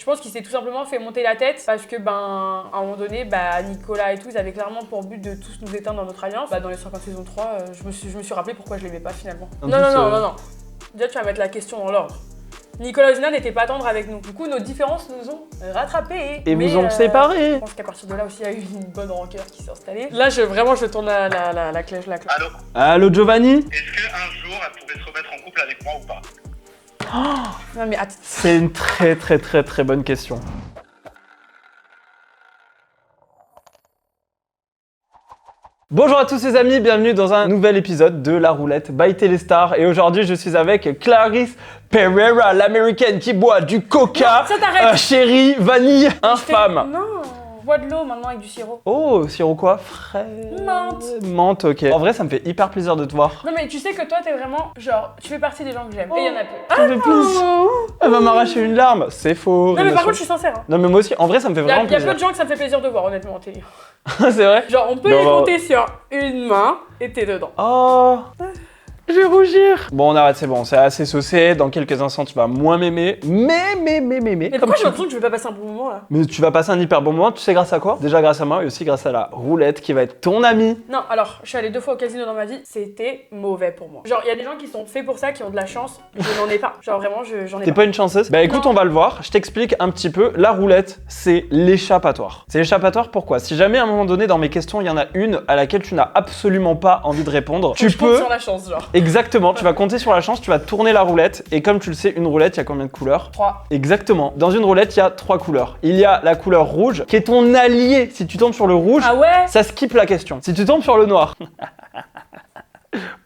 Je pense qu'il s'est tout simplement fait monter la tête parce que, à un moment donné, Nicolas et tout, ils avaient clairement pour but de tous nous éteindre dans notre alliance. Dans les 50 saison 3, je me suis rappelé pourquoi je l'aimais pas finalement. Non. Déjà, tu vas mettre la question dans l'ordre. Nicolas Ozuna n'était pas tendre avec nous. Du coup, nos différences nous ont rattrapés. Et vous ont séparés. Je pense qu'à partir de là aussi, il y a eu une bonne rancœur qui s'est installée. Là, je tourne la cloche. Allô? Allô, Giovanni? Est-ce qu'un jour, elle pourrait se remettre en couple avec moi ou pas? Non mais attends. C'est une très bonne question. Bonjour à tous les amis, bienvenue dans un nouvel épisode de La Roulette by Téléstar. Et aujourd'hui, je suis avec Clarisse Pereira, l'américaine qui boit du coca. Non, ça t'arrête. Chérie, vanille, infâme. Non, bois de l'eau maintenant avec du sirop. Oh, sirop quoi? Frais. Menthe, ok. En vrai, ça me fait hyper plaisir de te voir. Non mais tu sais que toi, t'es vraiment, genre, tu fais partie des gens que j'aime. Et il y en a plus. Ça me fait plaisir. Elle va m'arracher une larme. C'est faux. Non mais par contre, je suis sincère. Non mais moi aussi, en vrai, ça me fait vraiment Il y a plaisir. peu de gens que ça me fait plaisir de voir, honnêtement, en télé. C'est vrai? Genre, on peut les compter sur une main et t'es dedans. Oh, je vais rougir. Bon, on arrête, c'est bon, c'est assez saucé. Dans quelques instants, tu vas moins m'aimer. Mais Pourquoi j'ai l'impression que je vais pas passer un bon moment là? Mais tu vas passer un hyper bon moment, tu sais grâce à quoi? Déjà grâce à moi et aussi grâce à la roulette qui va être ton amie. Non, alors, je suis allée 2 fois au casino dans ma vie, c'était mauvais pour moi. Genre, il y a des gens qui sont faits pour ça, qui ont de la chance, je n'en ai pas. Genre, vraiment, j'en ai T'es pas une chanceuse? Bah écoute, Non. on va le voir. Je t'explique un petit peu. La roulette, c'est l'échappatoire. C'est l'échappatoire pourquoi? Si jamais à un moment donné dans mes questions, il y en a une à laquelle tu n'as absolument pas envie de répondre, tu Je compte peux... sur la chance, genre. Exactement, tu vas compter sur la chance, tu vas tourner la roulette. Et comme tu le sais, une roulette, il y a combien de couleurs? 3. Exactement. Dans une roulette, il y a 3 couleurs. Il y a la couleur rouge, qui est ton allié. Si tu tombes sur le rouge, Ah ouais? ça skip la question. Si tu tombes sur le noir,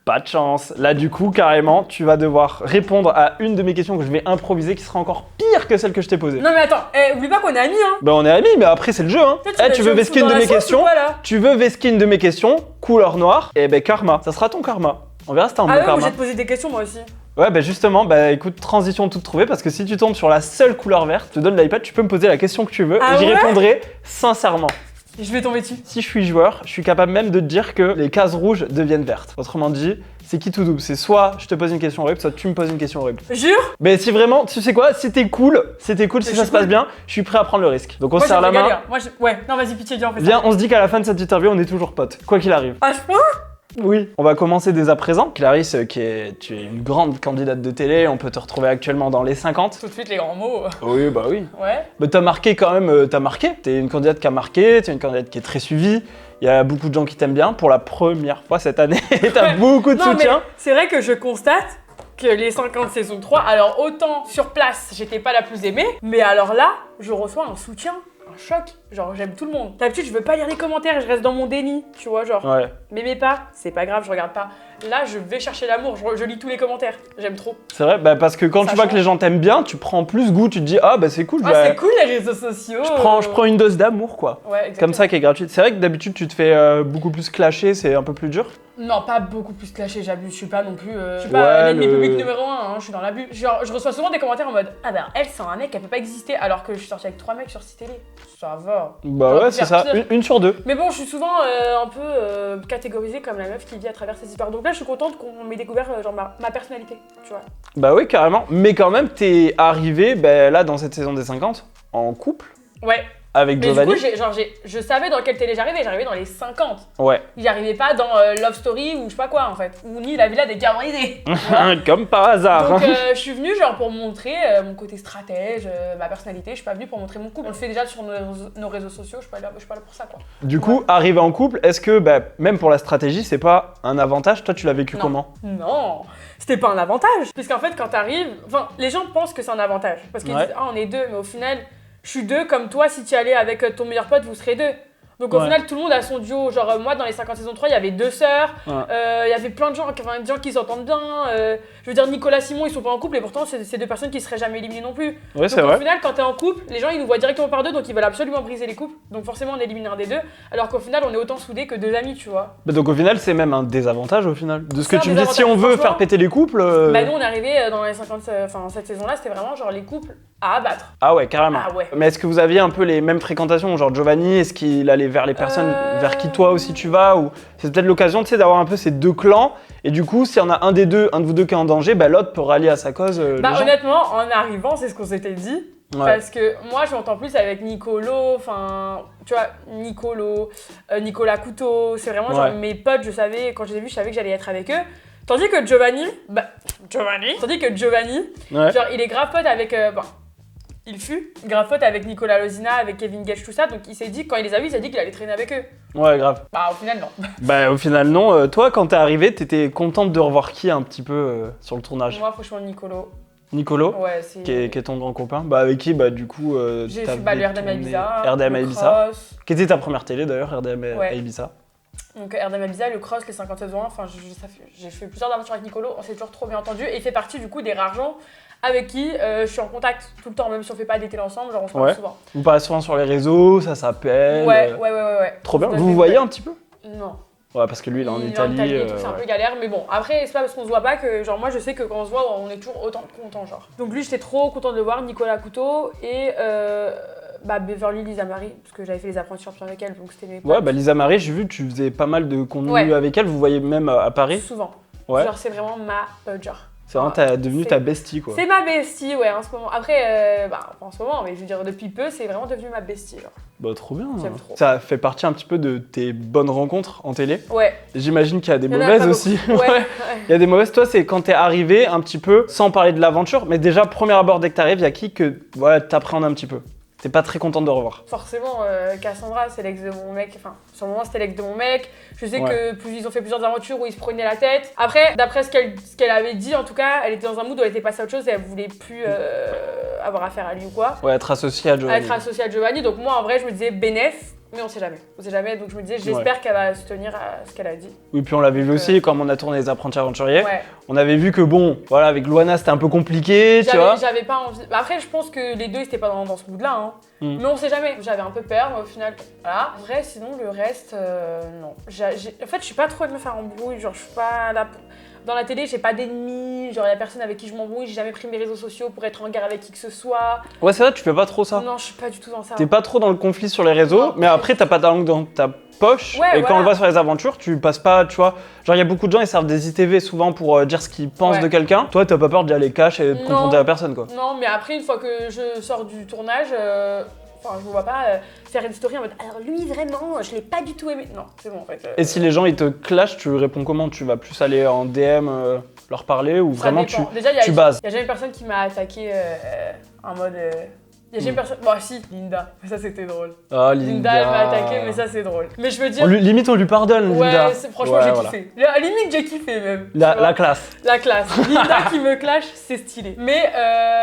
pas de chance. Là, du coup, carrément, tu vas devoir répondre à une de mes questions que je vais improviser, qui sera encore pire que celle que je t'ai posée. Non mais attends, oublie pas qu'on est amis, hein. Bah, on est amis, mais après, c'est le jeu, hein. Toi, Tu veux vesquine de mes questions? Là Tu veux vesquine de mes questions, couleur noire, et ben karma. Ça sera ton karma. On verra si t'as un bon Ah ouais, karma. j'ai te poser des questions moi aussi. Ouais, bah justement, bah écoute, transition toute trouvée, parce que si tu tombes sur la seule couleur verte, je te donne l'iPad, tu peux me poser la question que tu veux, Ah et j'y ouais répondrai sincèrement. Je vais tomber dessus. Si je suis joueur, je suis capable même de te dire que les cases rouges deviennent vertes. Autrement dit, c'est qui tout double? C'est soit je te pose une question horrible, soit tu me poses une question horrible. Jure? Mais si vraiment, tu sais quoi, si t'es cool, si ça se passe bien, je suis prêt à prendre le risque. Donc on se serre la main. Ouais, non vas-y, pitié, viens, on fait ça. Viens, on se dit qu'à la fin de cette interview, on est toujours potes, quoi qu'il arrive. Ah, je pense? Oui. On va commencer dès à présent. Clarisse, tu es une grande candidate de télé, on peut te retrouver actuellement dans les 50. Tout de suite les grands mots. Oui, bah oui. Ouais. Mais t'as marqué quand même, t'as marqué. T'es une candidate qui a marqué, t'es une candidate qui est très suivie. Il y a beaucoup de gens qui t'aiment bien pour la première fois cette année. T'as beaucoup de soutien. Mais c'est vrai que je constate que les 50 saison 3, alors autant sur place, j'étais pas la plus aimée, mais alors là, je reçois un soutien, un choc. Genre, j'aime tout le monde. D'habitude, je veux pas lire les commentaires, je reste dans mon déni, tu vois, genre. Ouais. M'aimez pas, c'est pas grave, je regarde pas. Là, je vais chercher l'amour, je lis tous les commentaires. J'aime trop. C'est vrai, bah parce que quand Ça tu vois change. que les gens t'aiment bien, tu prends plus goût, tu te dis ah bah c'est cool. Ah, bah, c'est cool les réseaux sociaux. je prends une dose d'amour quoi. Ouais, exactement. Comme ça qui est gratuite. C'est vrai que d'habitude tu te fais beaucoup plus clasher, c'est un peu plus dur. Non, pas beaucoup plus clashé, j'abuse, je suis pas non plus. Je suis Ouais, pas l'ennemi le- public numéro 1, je suis dans l'abus. Genre, je reçois souvent des commentaires en mode ah ben elle, c'est un mec, elle peut pas exister, alors que je suis sortie avec 3 mecs sur 6 télé. Ça va. Bah J'aurais ouais, pu c'est faire ça, pire. une sur deux. Mais bon, je suis souvent un peu catégorisée comme la meuf qui vit à travers ses histoires. Donc là, je suis contente qu'on m'ait découvert genre ma personnalité, tu vois. Bah oui, carrément. Mais quand même, t'es arrivé bah, là dans cette saison des 50 en couple Ouais. avec Mais Giovanni. du coup, je savais dans quelle télé j'arrivais dans les 50. Ouais. J'arrivais pas dans Love Story ou je sais pas quoi en fait. Ou ni la villa des Carbonisés. Comme par hasard. Donc je suis venue genre pour montrer mon côté stratège, ma personnalité. Je suis pas venue pour montrer mon couple. On le fait déjà sur nos réseaux sociaux. Je suis pas là pour ça quoi. Du coup, arriver en couple, est-ce que bah, même pour la stratégie, c'est pas un avantage? Toi, tu l'as vécu Non. comment? Non, c'était pas un avantage. Puisqu'en fait, quand t'arrives, enfin, les gens pensent que c'est un avantage. Parce qu'ils Ouais. disent, ah, on est deux, mais au final, je suis deux comme toi, si tu allais avec ton meilleur pote, vous serez deux. Donc au Ouais. final, tout le monde a son duo. Genre, moi, dans les 50 saisons 3, il y avait 2 sœurs, Ouais. il y avait plein de gens, enfin, des gens qui s'entendent bien. Je veux dire, Nicolas, Simon, ils sont pas en couple, et pourtant, c'est 2 personnes qui seraient jamais éliminées non plus. Ouais, c'est Donc au vrai. final, quand t'es en couple, les gens ils nous voient directement par deux, donc ils veulent absolument briser les couples. Donc forcément, on élimine un des deux. Alors qu'au final, on est autant soudés que 2 amis, tu vois. Bah, donc au final, c'est même un désavantage au final. De ce que C'est tu un me dis, si on désavantage, veut franchement. faire péter les couples. Bah nous on est arrivé dans les 50, enfin cette saison-là, c'était vraiment genre les couples à abattre. Ah ouais, carrément. Ah ouais. Mais est-ce que vous aviez un peu les mêmes fréquentations? Genre Giovanni, est-ce qu'il allait vers les personnes vers qui toi aussi tu vas? Ou c'est peut-être l'occasion, tu sais, d'avoir un peu ces deux clans. Et du coup, s'il y en a un de vous deux qui est en danger, bah l'autre peut rallier à sa cause. Bah les gens. honnêtement, en arrivant, c'est ce qu'on s'était dit. Ouais. Parce que moi, je m'entends plus avec Nicolo, enfin, tu vois, Nicolas Couteau. C'est vraiment genre Ouais. mes potes, je savais, quand je les ai vus, je savais que j'allais être avec eux. Tandis que Giovanni, Ouais. genre, il est grave pote avec. Il fut grave pote avec Nicolas Lozina, avec Kevin Gage, tout ça. Donc il s'est dit, quand il les a vus, il s'est dit qu'il allait traîner avec eux. Ouais, grave. Bah, au final, non. Bah, au final, non. Toi, quand t'es arrivé, t'étais contente de revoir qui un petit peu sur le tournage? Moi, franchement, Nicolo, ouais, c'est. qui est ton grand copain. Bah, avec qui, bah, du coup, J'ai t'avais fait le RDM à tourné Ibiza. RDM à le Ibiza. Cross. Qui était ta première télé d'ailleurs, RDM à Ouais. Ibiza. Donc RDM à Ibiza, le Cross, les 50 saisons, enfin j'ai fait plusieurs aventures avec Nicolo, on s'est toujours trop bien entendu et il fait partie du coup des rares gens avec qui je suis en contact tout le temps, même si on fait pas des télés ensemble, genre on se parle Ouais. souvent. Vous parlez souvent sur les réseaux, ça s'appelle. Ouais. Trop bien. On se Vous donne vous voyez des un petit peu? Non. Ouais, parce que lui, il est en Italie. et tout, c'est un ouais. peu galère, mais bon, après c'est pas parce qu'on se voit pas que genre moi je sais que quand on se voit on est toujours autant content genre. Donc lui j'étais trop contente de le voir, Nicolas Couteau et Beverly Lisa Marie, parce que j'avais fait les apprentis champions avec elle, donc c'était mes potes. Ouais, bah Lisa Marie, j'ai vu, tu faisais pas mal de contenu Ouais. avec elle, vous voyez même à Paris. Souvent. Ouais. Genre c'est vraiment ma pote genre. C'est vraiment devenu c'est- ta bestie, quoi. C'est ma bestie, ouais, en ce moment. Après, pas en ce moment, mais je veux dire, depuis peu, c'est vraiment devenu ma bestie, genre. Bah, trop bien. J'aime trop. Ça fait partie un petit peu de tes bonnes rencontres en télé. Ouais. J'imagine qu'il y a des Il y en a mauvaises pas aussi. beaucoup. Ouais. Il y a des mauvaises. Toi, c'est quand t'es arrivé un petit peu, sans parler de l'aventure, mais déjà, premier abord, dès que t'arrives, il y a qui que voilà, t'appréhendes un petit peu? T'es pas très contente de revoir. Forcément, Cassandra, c'est l'ex de mon mec. Enfin, sur le moment, c'était l'ex de mon mec. Je sais Ouais. ils ont fait plusieurs aventures où ils se prenaient la tête. Après, d'après ce qu'elle avait dit, en tout cas, elle était dans un mood où elle était passée à autre chose et elle voulait plus avoir affaire à lui ou quoi. Ouais, être associé à À Giovanni. être associée à Giovanni. Donc moi, en vrai, je me disais bénéf, mais on sait jamais. On sait jamais. Donc je me disais, j'espère qu'elle va se tenir à ce qu'elle a dit. Oui, puis on l'avait vu aussi, comme on a tourné les apprentis aventuriers. Ouais. On avait vu que bon, voilà, avec Luana, c'était un peu compliqué, tu vois. J'avais pas envie. Bah après, je pense que les deux, ils étaient pas dans ce mood-là. Hein. Mm. Mais on sait jamais. J'avais un peu peur, mais au final, voilà. En vrai, sinon, le reste, non. En fait, je suis pas trop de me faire embrouille. Genre, je suis pas là. Dans la télé, j'ai pas d'ennemis. Genre, y a personne avec qui je m'embrouille. J'ai jamais pris mes réseaux sociaux pour être en guerre avec qui que ce soit. Ouais, c'est vrai, tu fais pas trop ça. Non, je suis pas du tout dans ça. T'es pas trop dans le conflit sur les réseaux, Non. mais après, t'as pas ta langue dans ta poche. Ouais, et quand voilà. on le voit sur les aventures, tu passes pas, tu vois. Genre, il y a beaucoup de gens, ils servent des ITV souvent pour dire ce qu'ils pensent Ouais. de quelqu'un. Toi, t'as pas peur d'y aller cash et de Non. confronter la personne, quoi. Non, mais après, une fois que je sors du tournage, enfin, je me vois pas faire une story en mode alors lui, vraiment, je l'ai pas du tout aimé. Non, c'est bon en fait. Et si les gens ils te clashent, tu réponds comment? Tu vas plus aller en DM leur parler ou Ça vraiment dépend. tu, Déjà, tu bases? Il y a jamais une personne qui m'a attaqué en mode. Il y a jamais personne. Bon, si, Linda. Mais ça, c'était drôle. Ah, Linda, elle m'a attaqué, mais ça, c'est drôle. Mais je veux dire. Limite, on lui pardonne, Linda. Ouais, franchement, Ouais, j'ai voilà. kiffé. À la limite, j'ai kiffé même. tu La vois. classe. La classe. Linda qui me clash, c'est stylé. Mais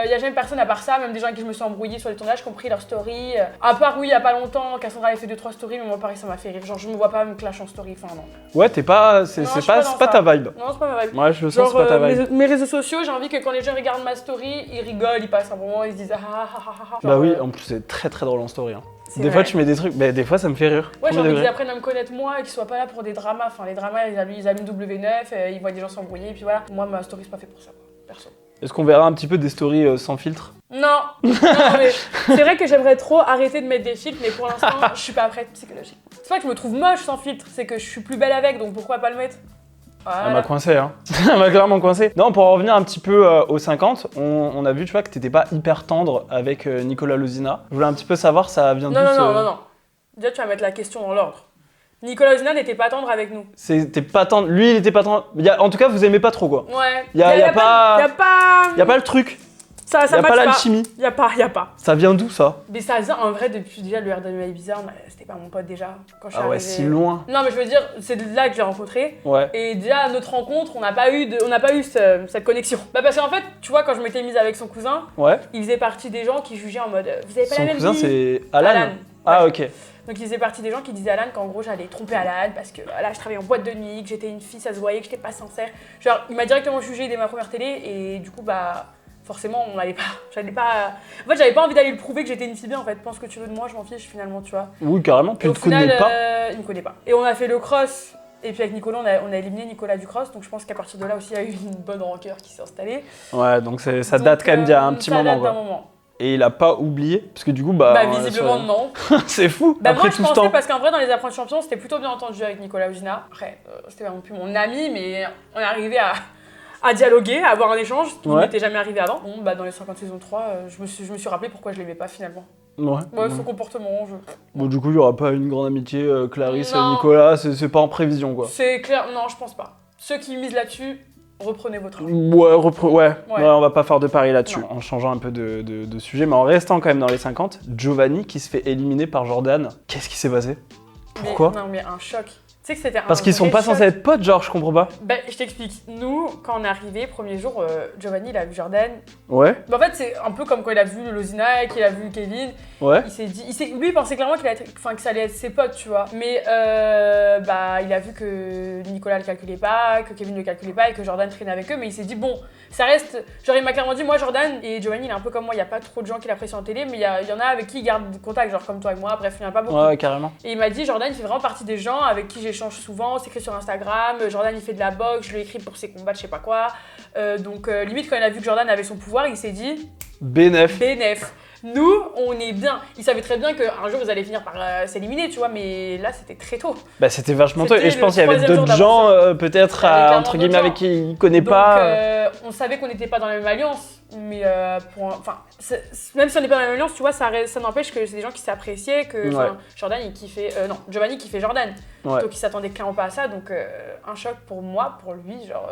il y a jamais personne à part ça, même des gens avec qui je me suis embrouillée sur les tournages, qui ont pris leur story. À part, oui, il y a pas longtemps, Cassandra avait fait 2-3 stories, mais moi, pareil, ça m'a fait rire. Genre, je me vois pas me clash en story, enfin, non. Ouais, t'es pas. C'est Non, je suis pas, pas c'est dans pas ça. ta vibe. Non, c'est pas ma vibe. Ouais, je le sens, Genre, c'est pas ta vibe. mes réseaux sociaux, j'ai envie que quand les gens regardent ma story, ils rigolent, ils passent un moment, ils se disent ah ah ah ah ah. Bah Genre, oui, en plus, c'est très très drôle en story. Hein. c'est Des vrai. fois, tu mets des trucs, mais des fois, ça me fait rire. Ouais, j'ai Premier envie degré. qu'ils apprennent à me connaître moi et qu'ils soient pas là pour des dramas. Enfin, les dramas, ils allument W9, ils voient des gens s'embrouiller, et puis voilà. Moi, ma story, c'est pas fait pour ça, quoi. Perso. Est-ce qu'on verra un petit peu des stories sans filtre? Non, non, mais c'est vrai que j'aimerais trop arrêter de mettre des filtres, mais pour l'instant, je suis pas prête psychologiquement. C'est pas que je me trouve moche sans filtre, c'est que je suis plus belle avec, donc pourquoi pas le mettre? Elle m'a Voilà. coincé, hein. Elle m'a clairement coincé. Non, pour en revenir un petit peu aux 50, on a vu, tu vois, que t'étais pas hyper tendre avec Nicolas Lozina. Je voulais un petit peu savoir, ça vient d'où Non. Déjà, tu vas mettre la question dans l'ordre. Nicolas Ozina n'était pas tendre avec nous. T'es pas tendre. Lui, il était pas tendre. En tout cas, vous aimez pas trop, quoi. Ouais. Y a pas- Y a pas. Y a pas le truc. Ça Y a match pas l'alchimie. Y a pas. Ça vient d'où, ça? Mais ça vient en vrai depuis déjà le RDM à Ibiza, c'était pas mon pote déjà quand je suis Ah ouais, arrivée. si loin. Non mais je veux dire, c'est de là que je l'ai rencontré. Ouais. Et déjà à notre rencontre, on n'a pas eu cette connexion. Bah parce qu'en fait, tu vois, quand je m'étais mise avec son cousin, Ouais. il faisait partie des gens qui jugeaient en mode vous avez pas Son la même cousin, vie. c'est Alan. Alan. Ah, Ouais. ok. Donc il faisait partie des gens qui disaient à Alan qu'en gros j'allais tromper Alan parce que là je travaillais en boîte de nuit, que j'étais une fille, ça se voyait, que j'étais pas sincère. Genre il m'a directement jugé dès ma première télé et du coup bah forcément on n'allait pas. En fait j'avais pas envie d'aller le prouver que j'étais une fille bien en fait. Pense que tu veux de moi, je m'en fiche finalement tu vois. Oui, carrément. Puis Et il te connaît pas. il me connaît pas. Et on a fait le cross. Et puis avec Nicolas, on a éliminé Nicolas du cross, donc je pense qu'à partir de là aussi, il y a eu une bonne rancœur qui s'est installée. Ouais, donc ça Donc, date quand même d'il y a un petit ça moment, date d'un quoi. moment. Et il a pas oublié, parce que du coup, bah. Bah visiblement non. C'est fou, Bah après moi je tout ce pensais temps. parce qu'en vrai dans les apprentis champions, c'était plutôt bien entendu avec Nicolas Ozina. Après, c'était pas non plus mon ami, mais on est arrivé à à dialoguer, à avoir un échange, ce qui Ouais. n'était jamais arrivé avant. Bon, bah dans les 50 saison 3, je me suis rappelé pourquoi je l'aimais pas finalement. Ouais. Ouais, son comportement, Bon, du coup, il y aura pas une grande amitié, Clarisse et Non. Nicolas, c'est pas en prévision, quoi. C'est clair, non, je pense pas. Ceux qui misent là-dessus, reprenez votre âge. Ouais, ouais, Ouais. on va pas faire de pari là-dessus, Non. en changeant un peu de sujet, mais en restant quand même dans les 50, Giovanni qui se fait éliminer par Jordan. Qu'est-ce qui s'est passé? Pourquoi? Non, mais un choc. Tu sais que c'était un Parce qu'ils sont vrai pas choc. censés être potes, genre, je comprends pas. Ben, je t'explique. Nous, quand on est arrivé, premier jour, Giovanni, il a vu Jordan. Ouais, Ben, en fait, c'est un peu comme quand il a vu Lozina, qu'il a vu Kevin. ouais. Il s'est dit, lui, il pensait clairement que ça allait être ses potes, tu vois. Mais bah, il a vu que Nicolas le calculait pas, que Kevin le calculait pas et que Jordan traînait avec eux. Mais il s'est dit, bon, ça reste. Genre, il m'a clairement dit, moi, Jordan et Giovanni, il est un peu comme moi. Il y a pas trop de gens qui l'apprécient en télé, mais il y en a avec qui il garde contact, genre comme toi et moi. Bref, il y en a pas beaucoup. Ouais, carrément. Et il m'a dit, Jordan, il fait vraiment partie des gens avec qui j'échange souvent. On s'écrit sur Instagram. Jordan, il fait de la boxe. Je lui écris pour ses combats, je sais pas quoi. Donc, limite, quand il a vu que Jordan avait son pouvoir, il s'est dit, BNF. BNF. Nous, on est bien. Il savait très bien qu'un jour, ils allaient finir par s'éliminer, tu vois, mais là, c'était très tôt. Bah, c'était vachement tôt. C'était Et je pense qu'il y le avait troisième d'autres jour gens, d'avance. peut-être, Il y avait clairement entre guillemets, d'autres avec gens. qui il connaît Donc, pas. on savait qu'on n'était pas dans la même alliance, mais même si on n'est pas dans la même alliance, tu vois, ça n'empêche que c'est des gens qui s'appréciaient, que Ouais. Jordan, il kiffait, non, Giovanni kiffait Jordan. Ouais. Donc, il s'attendait clairement pas à ça, donc un choc pour moi, pour lui, genre,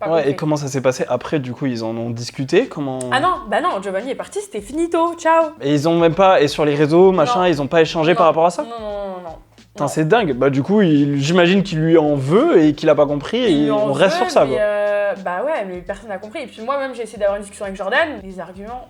pas Ouais, compris. et comment ça s'est passé après, du coup, ils en ont discuté? Comment... Ah non, bah non, Giovanni est parti, c'était finito, ciao. Et ils ont même pas. Et sur les réseaux, machin, Non. ils ont pas échangé par Non, rapport à ça? Non. Putain, c'est dingue. Bah, du coup, j'imagine qu'il lui en veut et qu'il a pas compris et Il lui en on reste veut, sur ça, mais, quoi. bah ouais, mais personne n'a compris. Et puis moi-même, j'ai essayé d'avoir une discussion avec Jordan. Les arguments,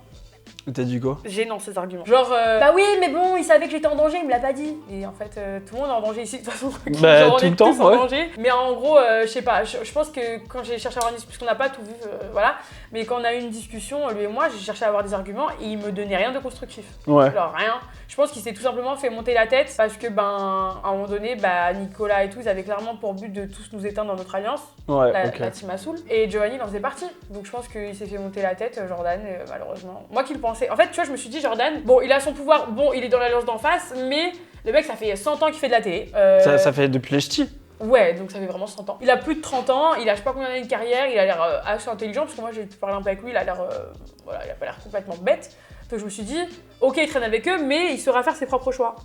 T'as dit quoi? gênants ces arguments. Genre, bah oui, mais bon, il savait que j'étais en danger, il me l'a pas dit. Et en fait, tout le monde est en danger ici, de toute façon. Bah, Genre, on tout est le temps, tous en ouais. danger. Mais en gros, je sais pas, je pense que quand j'ai cherché à avoir une discussion, parce qu'on n'a pas tout vu, voilà. Mais quand on a eu une discussion, lui et moi, j'ai cherché à avoir des arguments et il me donnait rien de constructif. Ouais. Genre rien. Je pense qu'il s'est tout simplement fait monter la tête parce que, à un moment donné, Nicolas et tout, ils avaient clairement pour but de tous nous éteindre dans notre alliance. Ouais, La ok. team Assoul. Et Giovanni, il en faisait partie. Donc je pense qu'il s'est fait monter la tête, Jordan, malheureusement. Moi qui le pensais. En fait, tu vois, je me suis dit, Jordan, bon, il a son pouvoir, bon, il est dans l'alliance d'en face, mais le mec, ça fait 100 ans qu'il fait de la télé. Ça fait depuis les ch'tis. Ouais, donc ça fait vraiment 100 ans. Il a plus de 30 ans, il a je sais pas combien d'années de carrière, il a l'air assez intelligent, parce que moi j'ai pu parler un peu avec lui, il a l'air. Voilà, il a pas l'air complètement bête. Donc je me suis dit, ok, il traîne avec eux, mais il saura faire ses propres choix.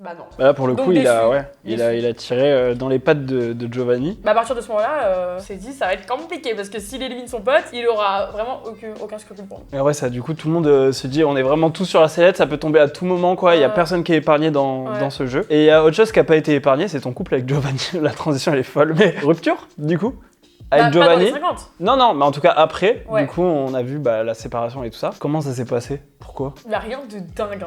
Bah non. Bah là, pour le Donc coup, il a déçu. tiré dans les pattes de Giovanni. Bah à partir de ce moment-là, on s'est dit ça va être compliqué parce que s'il élimine son pote, il aura vraiment aucun scrupule pour nous. Et ouais, ça, du coup, tout le monde se dit, on est vraiment tous sur la sellette, ça peut tomber à tout moment, quoi. Il y a Ouais. personne qui est épargné dans ce jeu. Et il y a autre chose qui a pas été épargné, c'est ton couple avec Giovanni. La transition, elle est folle. Mais rupture, du coup, avec Bah, pas dans les Giovanni. 50. Non, mais en tout cas, après, Ouais. du coup, on a vu la séparation et tout ça. Comment ça s'est passé? Pourquoi? Il y a rien de dingue.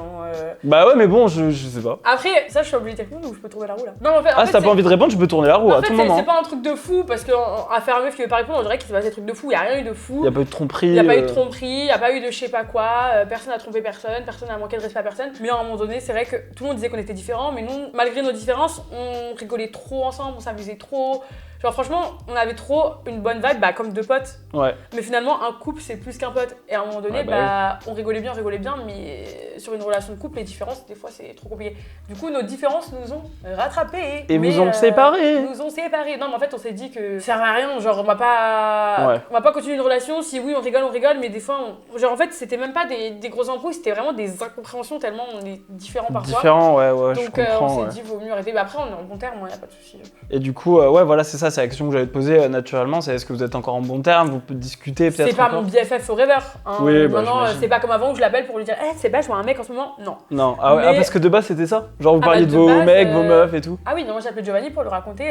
Bah ouais, mais bon, je sais pas. Après, ça je suis obligée de répondre ou je peux tourner la roue là? Non, en fait, Ah, si t'as c'est- pas envie de répondre, tu peux tourner la roue en à fait, tout c'est moment. pas un truc de fou parce qu'à faire un meuf qui veut pas répondre, on dirait qu'il s'est passé des trucs de fou. Il y a rien eu de fou. Il y a pas eu de tromperie. Il n'y a pas eu de tromperie, il n'y a pas eu de je sais pas quoi, personne n'a trompé personne, personne n'a manqué de respect à personne. Mais à un moment donné, c'est vrai que tout le monde disait qu'on était différents, mais nous, malgré nos différences, on rigolait trop ensemble, on s'amusait trop. Genre franchement, on avait trop une bonne vibe, comme deux potes. Ouais. Mais finalement, un couple, c'est plus qu'un pote. Et à un moment donné, Ouais, bah on rigolait bien, mais sur une relation de couple, les différences, des fois, c'est trop compliqué. Du coup, nos différences nous ont rattrapés. Et mais, vous ont séparés. Nous ont séparés. Non, mais en fait, on s'est dit que ça sert à rien. Genre, on va pas continuer une relation. Si oui, on rigole, mais des fois, genre, en fait, c'était même pas des grosses embrouilles, c'était vraiment des incompréhensions tellement on est différents parfois. Différent, ouais, je Donc, comprends. on ouais. s'est dit, vaut mieux arrêter. Mais après, on est en bon terme, il n'y a pas de souci. Et du coup, ouais, voilà, c'est ça, c'est la question que j'allais te poser naturellement, c'est est-ce que vous êtes encore en bon terme, vous pouvez discuter peut-être C'est pas encore mon BFF forever. Hein. Oui, bah, maintenant, j'imagine. c'est pas comme avant où je l'appelle pour lui dire, c'est pas, je vois un mec en ce moment. Non. Non, ah ouais, Mais- parce que de base c'était ça? Genre vous Ah parliez bah, de de vos base, mecs, vos meufs et tout? Ah oui, non, moi j'ai appelé Giovanni pour lui raconter.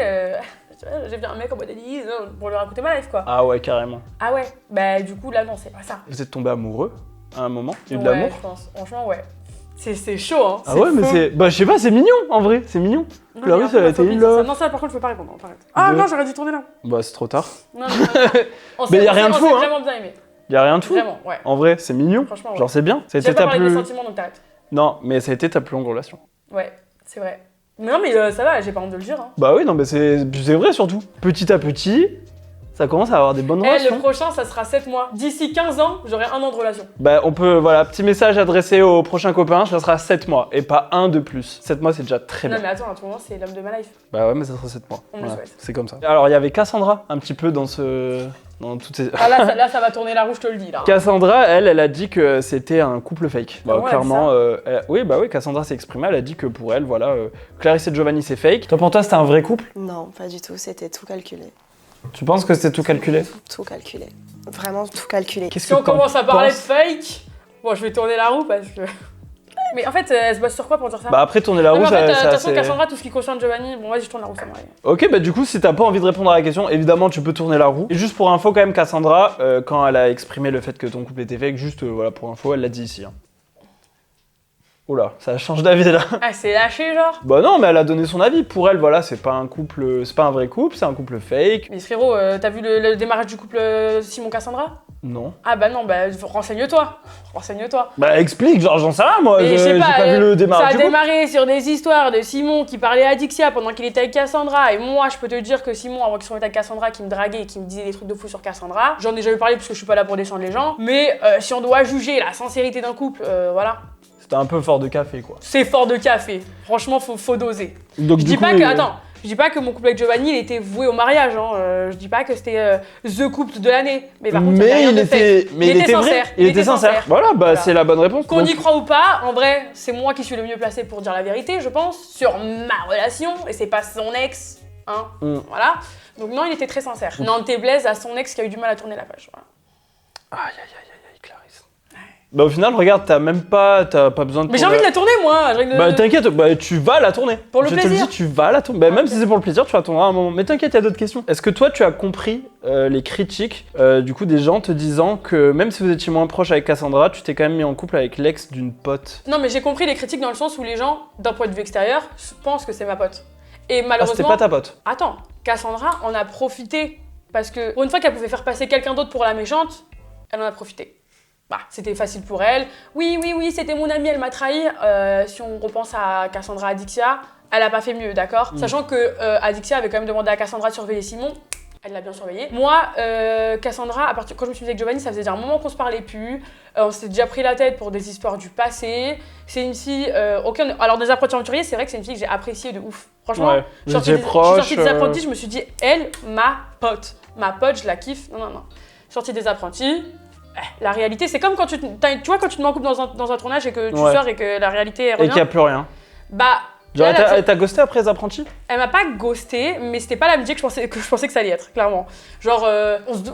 J'ai vu un mec en mode Elise, pour lui raconter ma life quoi. Ah ouais, carrément. Ah ouais, bah du coup là, non, c'est pas ça. Vous êtes tombé amoureux à un moment? Il y a eu de Ouais, l'amour? je pense. Franchement, ouais. C'est chaud, hein. Ah ouais, mais faux. c'est. Bah je sais pas, c'est mignon en vrai, c'est mignon. Non, Clarisse, mais un peu elle a été homophobie, là. ça. Non, ça par contre, je peux pas répondre. On arrête. Ah De- non, j'aurais dû tourner là. Bah c'est trop tard. Non, non, on Mais y a rien de fou, On s'est hein. vraiment bien aimé. Y a rien de fou. Vraiment, ouais. En vrai, c'est mignon. Franchement, ouais. Genre c'est bien. Ça a été J'aime pas ta parler de plus. mes sentiments, donc t'arrêtes. Non, mais ça a été ta plus longue relation. Ouais, c'est vrai. Mais non, mais ça va, j'ai pas honte de le dire. Hein. Bah oui, non, mais c'est vrai surtout. Petit à petit, Ça commence à avoir des bonnes Le relations. prochain, ça sera 7 mois. D'ici 15 ans, j'aurai 1 an de relation. Bah, on peut, voilà, petit message adressé au prochain copain, ça sera 7 mois et pas 1 de plus. 7 mois, c'est déjà très Non, bien. mais attends, à tout moment, c'est l'homme de ma life. Bah ouais, mais ça sera 7 mois. On me le souhaite. C'est comme ça. Alors, il y avait Cassandra, un petit peu dans toutes ces... Ah là, ça va tourner la roue, je te le dis, là. Cassandra, elle a dit que c'était un couple fake. Bah, Comment elle clairement, oui, Cassandra s'est exprimée, elle a dit que pour elle, voilà, Clarisse et Giovanni, c'est fake. Toi, pour toi, c'était un vrai couple? Non, pas du tout, c'était tout calculé. Tu penses que c'était tout calculé? Tout calculé. Vraiment tout calculé. Qu'est-ce Si on que t'en commence à parler de penses? fake, bon, je vais tourner la roue parce que. Mais en fait, elle se base sur quoi pour dire ça? Bah après tourner la Non, roue, mais en fait, de ça toute façon, c'est... Cassandra, tout ce qui concerne Giovanni, bon, vas-y, je tourne la roue, ça m'arrive. Ok, bah du coup, si t'as pas envie de répondre à la question, évidemment, tu peux tourner la roue. Et juste pour info, quand même, Cassandra, quand elle a exprimé le fait que ton couple était fake, juste voilà, pour info, elle l'a dit ici. Hein. Oula, ça change d'avis là. Ah, c'est lâché, genre? Bah non, mais elle a donné son avis. Pour elle, voilà, c'est pas un couple, c'est pas un vrai couple, c'est un couple fake. Mais frérot, t'as vu le démarrage du couple Simon-Cassandra? Non. Ah bah non, bah renseigne-toi. Renseigne-toi. Bah explique, genre j'en sais rien moi, Mais je sais j'ai pas vu le démarrage ça a du couple. démarré sur des histoires de Simon qui parlait à Dixia pendant qu'il était avec Cassandra. Et moi, je peux te dire que Simon, avant qu'il soit avec Cassandra, qui me draguait et qui me disait des trucs de fou sur Cassandra, j'en ai jamais parlé parce que je suis pas là pour descendre les gens. Mais si on doit juger la sincérité d'un couple, voilà. C'était un peu fort de café quoi. C'est fort de café. Franchement, faut doser. Donc Je du dis coup, pas que, attends, je dis pas que mon couple avec Giovanni, il était voué au mariage. Hein. Je dis pas que c'était the couple de l'année. Mais par contre, il y avait rien de fake. mais il était sincère. vrai, il était sincère. Voilà, bah Voilà. c'est la bonne réponse. Qu'on Donc- y croit ou pas, en vrai, c'est moi qui suis le mieux placé pour dire la vérité, je pense, sur ma relation, et c'est pas son ex, hein, voilà. Donc non, il était très sincère. Nantes Blaise à son ex qui a eu du mal à tourner la page, voilà. Aïe, Clarisse. Bah au final, regarde, t'as pas besoin de... Mais j'ai envie de la tourner, moi, j'ai envie de... Bah t'inquiète, bah tu vas la tourner. Pour le Je te le plaisir. dis, tu vas la tourner. Bah même si c'est pour le plaisir, tu la tourneras à un moment. Mais t'inquiète, il y a d'autres questions. Est-ce que toi, tu as compris les critiques du coup des gens te disant que même si vous étiez moins proche avec Cassandra, tu t'es quand même mis en couple avec l'ex d'une pote? Non, mais j'ai compris les critiques dans le sens où les gens, d'un point de vue extérieur, pensent que c'est ma pote. Et Ah, malheureusement... c'était pas ta pote? Attends, Cassandra en a profité, parce que pour une fois qu'elle pouvait faire passer quelqu'un d'autre pour la méchante, elle en a profité. Bah, c'était facile pour elle. Oui, c'était mon amie, elle m'a trahi. Si on repense à Cassandra Adixia, elle a pas fait mieux, d'accord? Sachant que Adixia avait quand même demandé à Cassandra de surveiller Simon. Elle l'a bien surveillé. Moi, Cassandra, quand je me suis mise avec Giovanni, ça faisait déjà un moment qu'on se parlait plus. On s'était déjà pris la tête pour des histoires du passé. C'est une fille... Alors, des apprentis aventuriers, c'est vrai que c'est une fille que j'ai appréciée de ouf. Franchement, Ouais, je suis j'étais sortie des proche, apprentis, je me suis dit, elle, ma pote. Ma pote, je la kiffe. Non. Sortie des apprentis... La réalité, c'est comme quand tu vois quand tu te mets en couple dans un tournage et que tu sors et que la réalité revient. Et qu'il n'y a plus rien. Bah, Genre, là, elle t'a ghosté après les apprentis? elle m'a pas ghosté, mais c'était pas l'amitié que je pensais que ça allait être, clairement. Genre,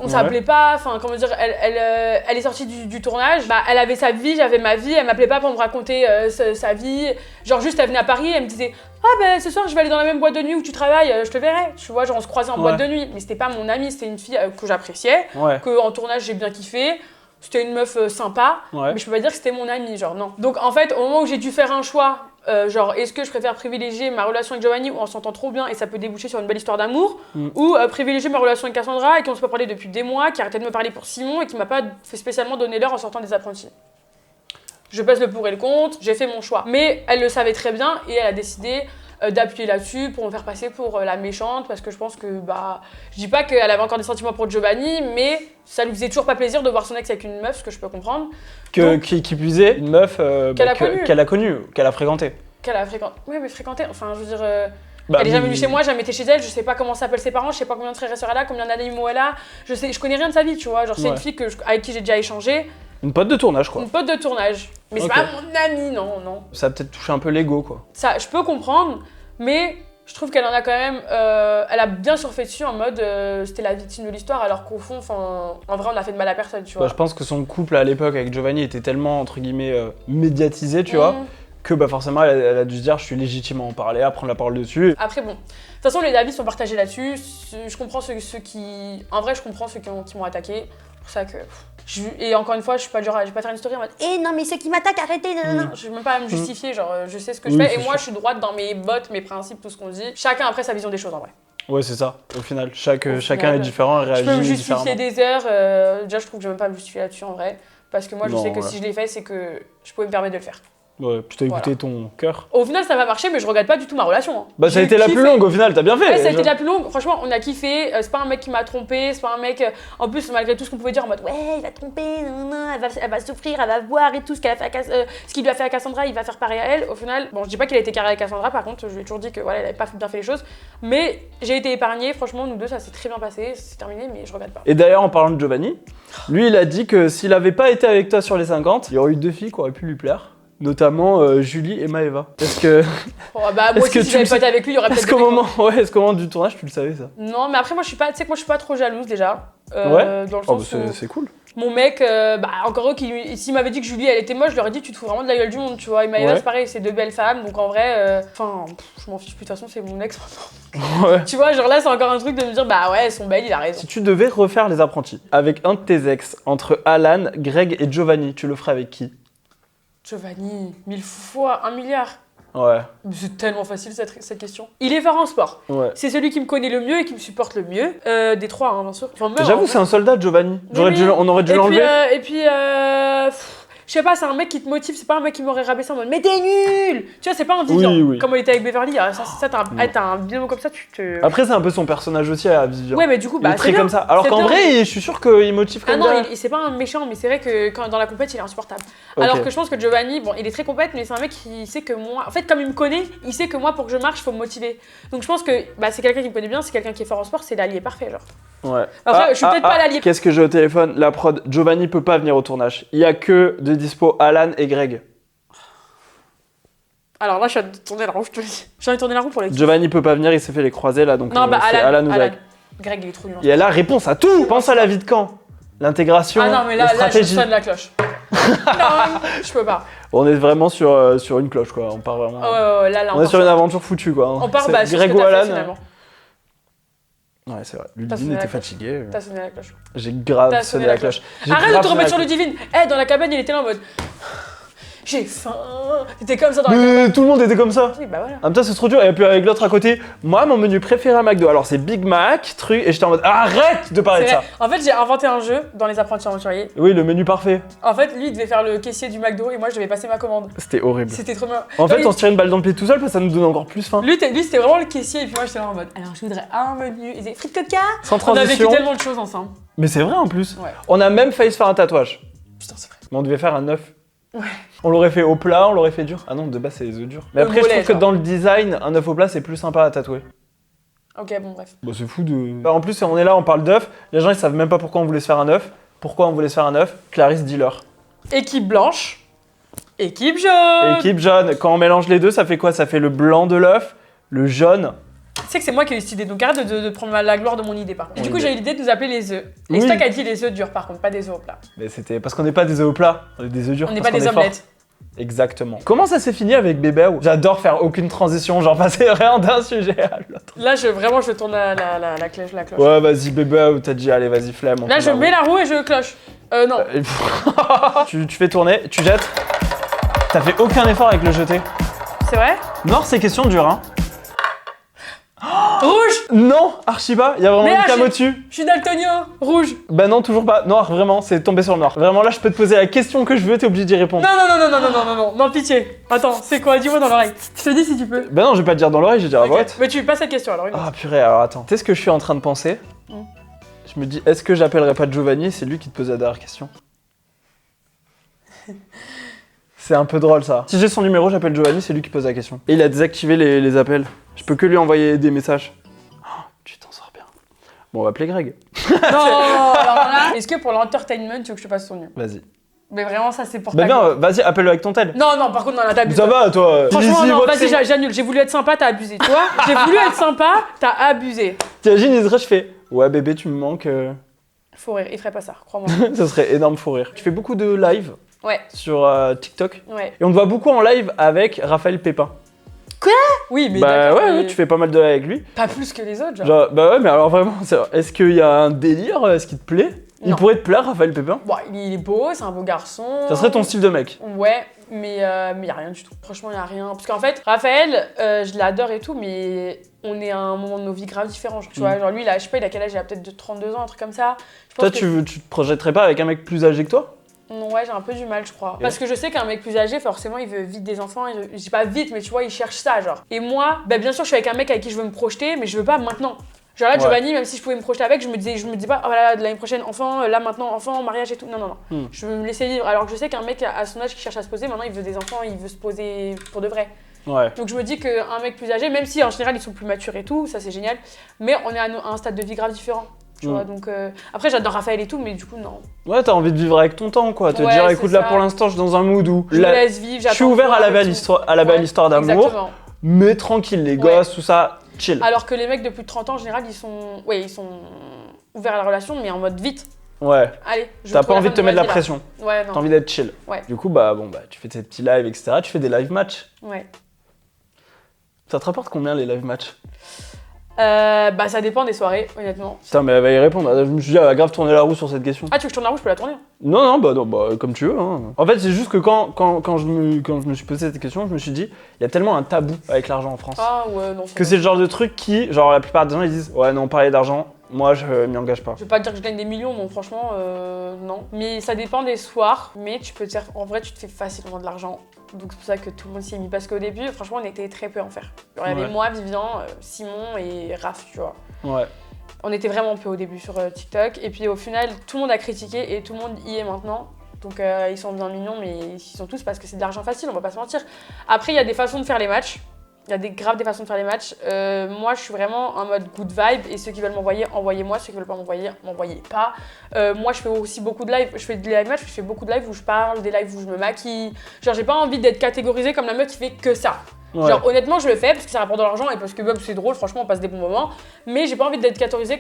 on s'appelait pas, enfin, comment dire, elle est sortie du tournage, bah, elle avait sa vie, j'avais ma vie, elle m'appelait pas pour me raconter sa vie. Genre, juste, elle venait à Paris, elle me disait, ah, ben, ce soir, je vais aller dans la même boîte de nuit où tu travailles, je te verrai. Tu vois, genre, on se croisait en boîte de nuit, mais c'était pas mon amie, c'était une fille que j'appréciais, que en tournage, j'ai bien kiffé. C'était une meuf sympa, mais je peux pas dire que c'était mon amie, genre non. Donc en fait, au moment où j'ai dû faire un choix, genre est-ce que je préfère privilégier ma relation avec Giovanni où on s'entend trop bien et ça peut déboucher sur une belle histoire d'amour, ou privilégier ma relation avec Cassandra et qu'on se pas parlé depuis des mois, qui arrêtait de me parler pour Simon et qui m'a pas fait spécialement donner l'heure en sortant des apprentis. Je pèse le pour et le contre, j'ai fait mon choix. Mais elle le savait très bien et elle a décidé d'appuyer là-dessus pour me faire passer pour la méchante parce que je pense que bah je dis pas qu'elle avait encore des sentiments pour Giovanni, mais ça lui faisait toujours pas plaisir de voir son ex avec une meuf, ce que je peux comprendre. Qui puisait une meuf qu'elle a connue, qu'elle a fréquentée. Qu'elle a fréquenté. Oui, mais fréquenté, enfin je veux dire Bah, elle est jamais venue chez moi, jamais été chez elle, je sais pas comment s'appellent ses parents, je sais pas combien de frères et sœurs elle a, combien d'animaux elle a, je connais rien de sa vie, tu vois, genre c'est une fille avec qui j'ai déjà échangé. Une pote de tournage quoi. Une pote de tournage. Mais c'est pas mon amie, non. Ça a peut-être touché un peu l'ego quoi. Ça, je peux comprendre, mais je trouve qu'elle en a quand même... elle a bien surfé dessus en mode c'était la victime de l'histoire, alors qu'au fond, en vrai, on a fait de mal à personne, tu vois. Bah, je pense que son couple à l'époque avec Giovanni était tellement, entre guillemets, médiatisé, tu vois, que bah, forcément, elle a dû se dire, je suis légitime à en parler, à prendre la parole dessus. Après, bon, de toute façon, les avis sont partagés là-dessus. Je comprends ceux qui... En vrai, je comprends ceux qui m'ont attaqué. C'est pour ça que... Et encore une fois, je vais pas faire une story en mode eh non mais ceux qui m'attaquent arrêtez non. Je vais même pas à me justifier, genre je sais ce que je fais et moi je suis droite dans mes bottes, mes principes, tout ce qu'on dit. Chacun après sa vision des choses en vrai. Ouais c'est ça, au final, chacun est différent et réagit différemment. Je peux me différemment. justifier des heures, déjà je trouve que je vais même pas me justifier là-dessus en vrai. Parce que moi je sais que si je l'ai fait c'est que je pouvais me permettre de le faire. Ouais, puis t'as écouté ton cœur. Au final, ça va marcher, mais je regrette pas du tout ma relation. Hein. Bah, ça a été la plus longue au final, t'as bien fait. Ouais, ça a été la plus longue. Franchement, on a kiffé. C'est pas un mec qui m'a trompé, c'est pas un mec. En plus, malgré tout ce qu'on pouvait dire en mode ouais, il va tromper, non, elle va souffrir, elle va voir et tout ce qu'elle a fait ce qu'il lui a fait à Cassandra, il va faire pareil à elle. Au final, bon, je dis pas qu'il a été carré avec Cassandra, par contre, je lui ai toujours dit que voilà, elle avait pas bien fait les choses. Mais j'ai été épargnée, franchement, nous deux, ça s'est très bien passé, c'est terminé, mais je regrette pas. Et d'ailleurs, en parlant de Giovanni, lui, il a dit que s'il avait pas été avec toi sur les 50, il y aurait eu 2 filles qui auraient pu lui plaire. Notamment Julie et Maëva. Est-ce que. Oh, bah, moi aussi, si j'avais pas été avec lui, il y aurait peut-être. Est-ce qu'au moment du tournage, tu le savais ça? Non, mais après, moi, je suis pas. Tu sais que moi, je suis pas trop jalouse déjà. Ouais. Dans le Oh, sens bah, où c'est cool. mon mec, encore eux, s'il m'avait dit que Julie, elle était moche, je leur aurais dit, tu te fous vraiment de la gueule du monde, tu vois. Et Maëva, c'est pareil, c'est 2 belles femmes, donc en vrai, je m'en fiche plus, de toute façon, c'est mon ex maintenant. Ouais. Tu vois, genre là, c'est encore un truc de me dire, bah ouais, elles sont belles, il a raison. Si tu devais refaire Les Apprentis avec un de tes ex, entre Alan, Greg et Giovanni, tu le ferais avec qui? Giovanni, 1000 fois, 1 milliard. Ouais. C'est tellement facile cette question. Il est fort en sport. Ouais. C'est celui qui me connaît le mieux et qui me supporte le mieux. Des 3, hein, bien sûr. Enfin, même, J'avoue, en c'est vrai. un soldat, Giovanni. On aurait dû Et l'enlever. Je sais pas, c'est un mec qui te motive, c'est pas un mec qui m'aurait rabaissé en mode mais t'es nul. Tu vois, c'est pas un Vivian. Oui. Comme il était avec Beverly, t'as un binôme comme ça, tu te. Après, c'est un peu son personnage aussi à Vivian. Ouais, mais du coup, Il est bah, très c'est bien. comme ça. Alors C'est qu'en bien. vrai, je suis sûr qu'il motive Ah comme non, ça. c'est pas un méchant, mais c'est vrai que dans la compète, il est insupportable. Ok. Alors que je pense que Giovanni, bon, il est très compète, mais c'est un mec qui sait que moi. En fait, comme il me connaît, il sait que moi, pour que je marche, il faut me motiver. Donc je pense que c'est quelqu'un qui me connaît bien, c'est quelqu'un qui est fort en sport, c'est l'allié parfait, genre. Ouais. Après, je suis peut-être pas l'allié. Qu'est-ce que j'ai au téléphone? La prod. Giovanni peut pas venir au tournage. Il y a que de dispo Alan et Greg. Alors là, je suis en train de tourner la roue, je te le dis. J'ai envie de tourner la roue pour les. Giovanni peut pas venir, il s'est fait les croisés là, donc Non, c'est Alan ou Greg. Greg, il est trop nul. Et elle a réponse à tout. Pense à la vie de camp. L'intégration, Ah non, mais les là, je stratégies. sonne la cloche. Non, je peux pas. On est vraiment sur une cloche quoi. On part vraiment. Ouais, là, On est sur une aventure foutue quoi. On part C'est sur Greg ce que ou t'as fait, Alan. finalement. Ouais, c'est vrai. T'as Ludivine sonné la était cloche. fatiguée. T'as sonné la cloche. J'ai grave T'as sonné la cloche. J'ai Arrête de grave te sonné remettre sur la Ludivine. Dans la cabane, il était là en mode. J'ai faim. T'étais comme ça dans la cloche. cabane. Mais tout le monde était comme ça. Oui, bah voilà. En même temps, c'est trop dur. Et puis avec l'autre à côté, moi, mon menu préféré à McDo, alors c'est Big Mac, truc, et j'étais en mode arrête de parler C'est de vrai. ça. En fait, j'ai inventé un jeu dans les apprentis aventuriers. Oui, le menu parfait. En fait, lui, il devait faire le caissier du McDo et moi, je devais passer ma commande. C'était horrible. C'était trop bien. En fait, Genre, on se tirait une balle dans le pied tout seul parce que ça nous donnait encore plus faim. lui, c'était vraiment le caissier et puis moi, j'étais là en mode. Alors, je voudrais un menu. Il disait frites coca. Sans On a vécu transition. tellement de choses ensemble. Mais c'est vrai en plus. Ouais. On a même failli se faire un tatouage. Putain, c'est vrai. Mais on devait faire un œuf. Ouais. On l'aurait fait au plat, on l'aurait fait dur. Ah non, de base, c'est les œufs durs. Mais Le après, je mollet, trouve que genre. dans le design, un œuf au plat, c'est plus sympa à tatouer. Ok, bon, bref. Bah, c'est fou de. En plus, on est là, on parle d'œuf. Les gens, ils savent même pas pourquoi on voulait se faire un œuf. Pourquoi on voulait se faire un œuf? Clarisse, dis-leur. Équipe blanche. Équipe jaune. Équipe jaune, quand on mélange les deux, ça fait quoi? Ça fait le blanc de l'œuf, le jaune. Tu sais que c'est moi qui ai eu cette idée, donc arrête de prendre la gloire de mon idée par contre. Du coup, j'ai eu l'idée de nous appeler les œufs. Et Oui. c'est toi qui as dit les œufs durs par contre, pas des œufs au plat. Mais c'était parce qu'on n'est pas des œufs au plat, on est des œufs durs. On n'est parce pas qu'on des est fort. omelettes. Exactement. Comment ça s'est fini avec Bébé? J'adore faire aucune transition, genre passer rien d'un sujet à l'autre. Là, je tourne la cloche. Ouais, vas-y, Bébé, t'as dit, allez, vas-y, flemme. Là, je mets la roue et je cloche. Non. Tu fais tourner, tu jettes. T'as fait aucun effort avec le jeter. C'est vrai? Nord, c'est question dure, hein. Rouge! Non, Archiba, il y a vraiment Mais une là, cam j'ai- au-dessus. Je suis daltonien. Rouge. Bah non, toujours pas. Noir, vraiment, c'est tombé sur le noir. Vraiment, là, je peux te poser la question que je veux, t'es obligé d'y répondre. Non, pitié. Attends, c'est quoi? Dis-moi dans l'oreille. Je te dis si tu peux. Bah non, je vais pas te dire dans l'oreille, je vais dire à Ok. vote. Mais tu passes cette question alors. Une autre. Ah purée, alors attends. Tu sais ce que je suis en train de penser? Je me dis, est-ce que j'appellerai pas Giovanni? C'est lui qui te pose la dernière question. C'est un peu drôle ça. Si j'ai son numéro, j'appelle Giovanni, c'est lui qui pose la question. Et il a désactivé les appels. Je peux que lui envoyer des messages. Oh, tu t'en sors bien. Bon, on va appeler Greg. Non, alors là. Est-ce que pour l'entertainment, tu veux que je te passe son numéro? Vas-y. Mais vraiment, ça c'est pour Bah ta bien, gueule. vas-y, appelle-le avec ton tel. Non, par contre, non, là, t'as abusé. Ça va, toi. Franchement, Easy, non, what vas-y, c'est- j'annule. J'ai voulu être sympa, t'as abusé. Tu vois? J'ai voulu être sympa, t'as abusé. T'imagines, Isra, je fais, ouais, bébé, tu me manques. Faut rire, il ferait pas ça, crois-moi. Ça serait énorme, fou rire. Tu fais beaucoup de live Ouais, sur TikTok. ouais. Et on te voit beaucoup en live avec Raphaël Pépin. Oui, mais Bah d'accord, ouais, mais ouais, tu fais pas mal de live avec lui. pas plus que les autres, genre. Genre, bah ouais, mais alors vraiment, est-ce qu'il y a un délire? Est-ce qu'il te plaît? Il Non. pourrait te plaire, Raphaël Pépin? Bon, il est beau, c'est un beau garçon. Ça serait ton style de mec. Ouais, mais y a rien du tout. Franchement, y a rien. Parce qu'en fait, Raphaël, je l'adore et tout, mais on est à un moment de nos vies grave différents. Genre, tu vois, genre lui, il a, je sais pas, il a quel âge? Il a peut-être 32 ans, un truc comme ça. Je pense Toi, que- tu te projetterais pas avec un mec plus âgé que toi? Ouais, j'ai un peu du mal, je crois. Parce que je sais qu'un mec plus âgé, forcément, il veut vite des enfants. Je dis pas vite, mais tu vois, il cherche ça, genre. Et moi, bah, bien sûr, je suis avec un mec avec qui je veux me projeter, mais je veux pas maintenant. Genre là, Giovanni, même si je pouvais me projeter avec, je me dis pas, oh voilà, de l'année prochaine, enfant, là maintenant, enfant, mariage et tout. Non. Je veux me laisser vivre. Alors que je sais qu'un mec à son âge qui cherche à se poser, maintenant, il veut des enfants, il veut se poser pour de vrai. Ouais. Donc je me dis qu'un mec plus âgé, même si en général, ils sont plus matures et tout, ça c'est génial, mais on est à un stade de vie grave différent. Tu vois, donc après j'adore Raphaël et tout, mais du coup non. Ouais, t'as envie de vivre avec ton temps, quoi. Te Ouais, dire, écoute, c'est là ça. pour l'instant, je suis dans un mood où Je me laisse vivre, je suis ouvert à la belle histoire, histoire d'amour, exactement. mais tranquille, les gosses, tout ça, chill. Alors que les mecs de plus de 30 ans, en général, ils sont ouverts à la relation, mais en mode vite. Ouais. Allez, je T'as trouve pas envie de te femme mettre la ma vie, là. pression. Ouais, non. T'as envie d'être chill. Ouais. Du coup, bah tu fais tes petits lives, etc. Tu fais des live matchs. Ouais. Ça te rapporte combien les live matchs? Bah ça dépend des soirées, honnêtement. Putain, mais elle va y répondre. Je me suis dit, elle va grave tourner la roue sur cette question. Ah, tu veux que je tourne la roue, je peux la tourner. Non, comme tu veux. Hein. En fait, c'est juste que quand je me suis posé cette question, je me suis dit, il y a tellement un tabou avec l'argent en France. Ah ouais, non. Que c'est le genre de truc qui, genre la plupart des gens, ils disent, ouais, non, parler d'argent, moi, je m'y engage pas. Je vais pas te dire que je gagne des millions, non, franchement, non. Mais ça dépend des soirs, mais tu peux te dire, en vrai, tu te fais facilement de l'argent. Donc c'est pour ça que tout le monde s'y est mis. Parce qu'au début, franchement, on était très peu à en faire. Genre, il y avait moi, Vivian, Simon et Raph, tu vois. Ouais. On était vraiment peu au début sur TikTok. Et puis au final, tout le monde a critiqué et tout le monde y est maintenant. Donc ils sont bien mignons, mais ils sont tous parce que c'est de l'argent facile, on va pas se mentir. Après, il y a des façons de faire les matchs. Il y a des façons de faire les matchs. Moi, je suis vraiment en mode good vibe. Et ceux qui veulent m'envoyer, envoyez-moi. Ceux qui veulent pas m'envoyer, m'envoyez pas. Moi, je fais aussi beaucoup de live. Je fais des live matchs, je fais beaucoup de lives où je parle, des lives où je me maquille. Genre, j'ai pas envie d'être catégorisée comme la meuf qui fait que ça. Ouais. Genre, honnêtement, je le fais parce que ça rapporte de l'argent et parce que c'est drôle, franchement, on passe des bons moments. Mais j'ai pas envie d'être catégorisée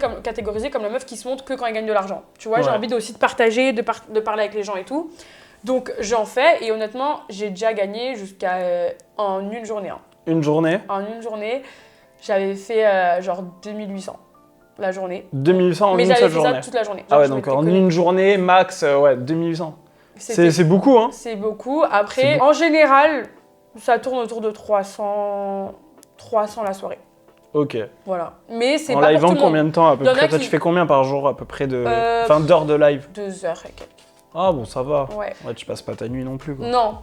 comme la meuf qui se montre que quand elle gagne de l'argent. Tu vois, j'ai envie aussi de partager, de parler avec les gens et tout. Donc, j'en fais. Et honnêtement, j'ai déjà gagné jusqu'à en une journée. Hein. Une journée? En une journée, j'avais fait genre 2800 la journée. 2800 en mais une seule journée? Mais j'avais fait ça toute la journée. Ah ouais, donc en une journée, max, 2800. C'est beaucoup, hein? C'est beaucoup. Après, en général, ça tourne autour de 300 la soirée. Ok. Voilà. Mais c'est en pas live pour en tout le monde. combien de temps à peu près? Toi, qui... tu fais combien par jour à peu près de... Enfin, d'heures de live? 2 heures et quelques. Ah bon, ça va. Ouais. Ouais, tu passes pas ta nuit non plus, quoi. Non,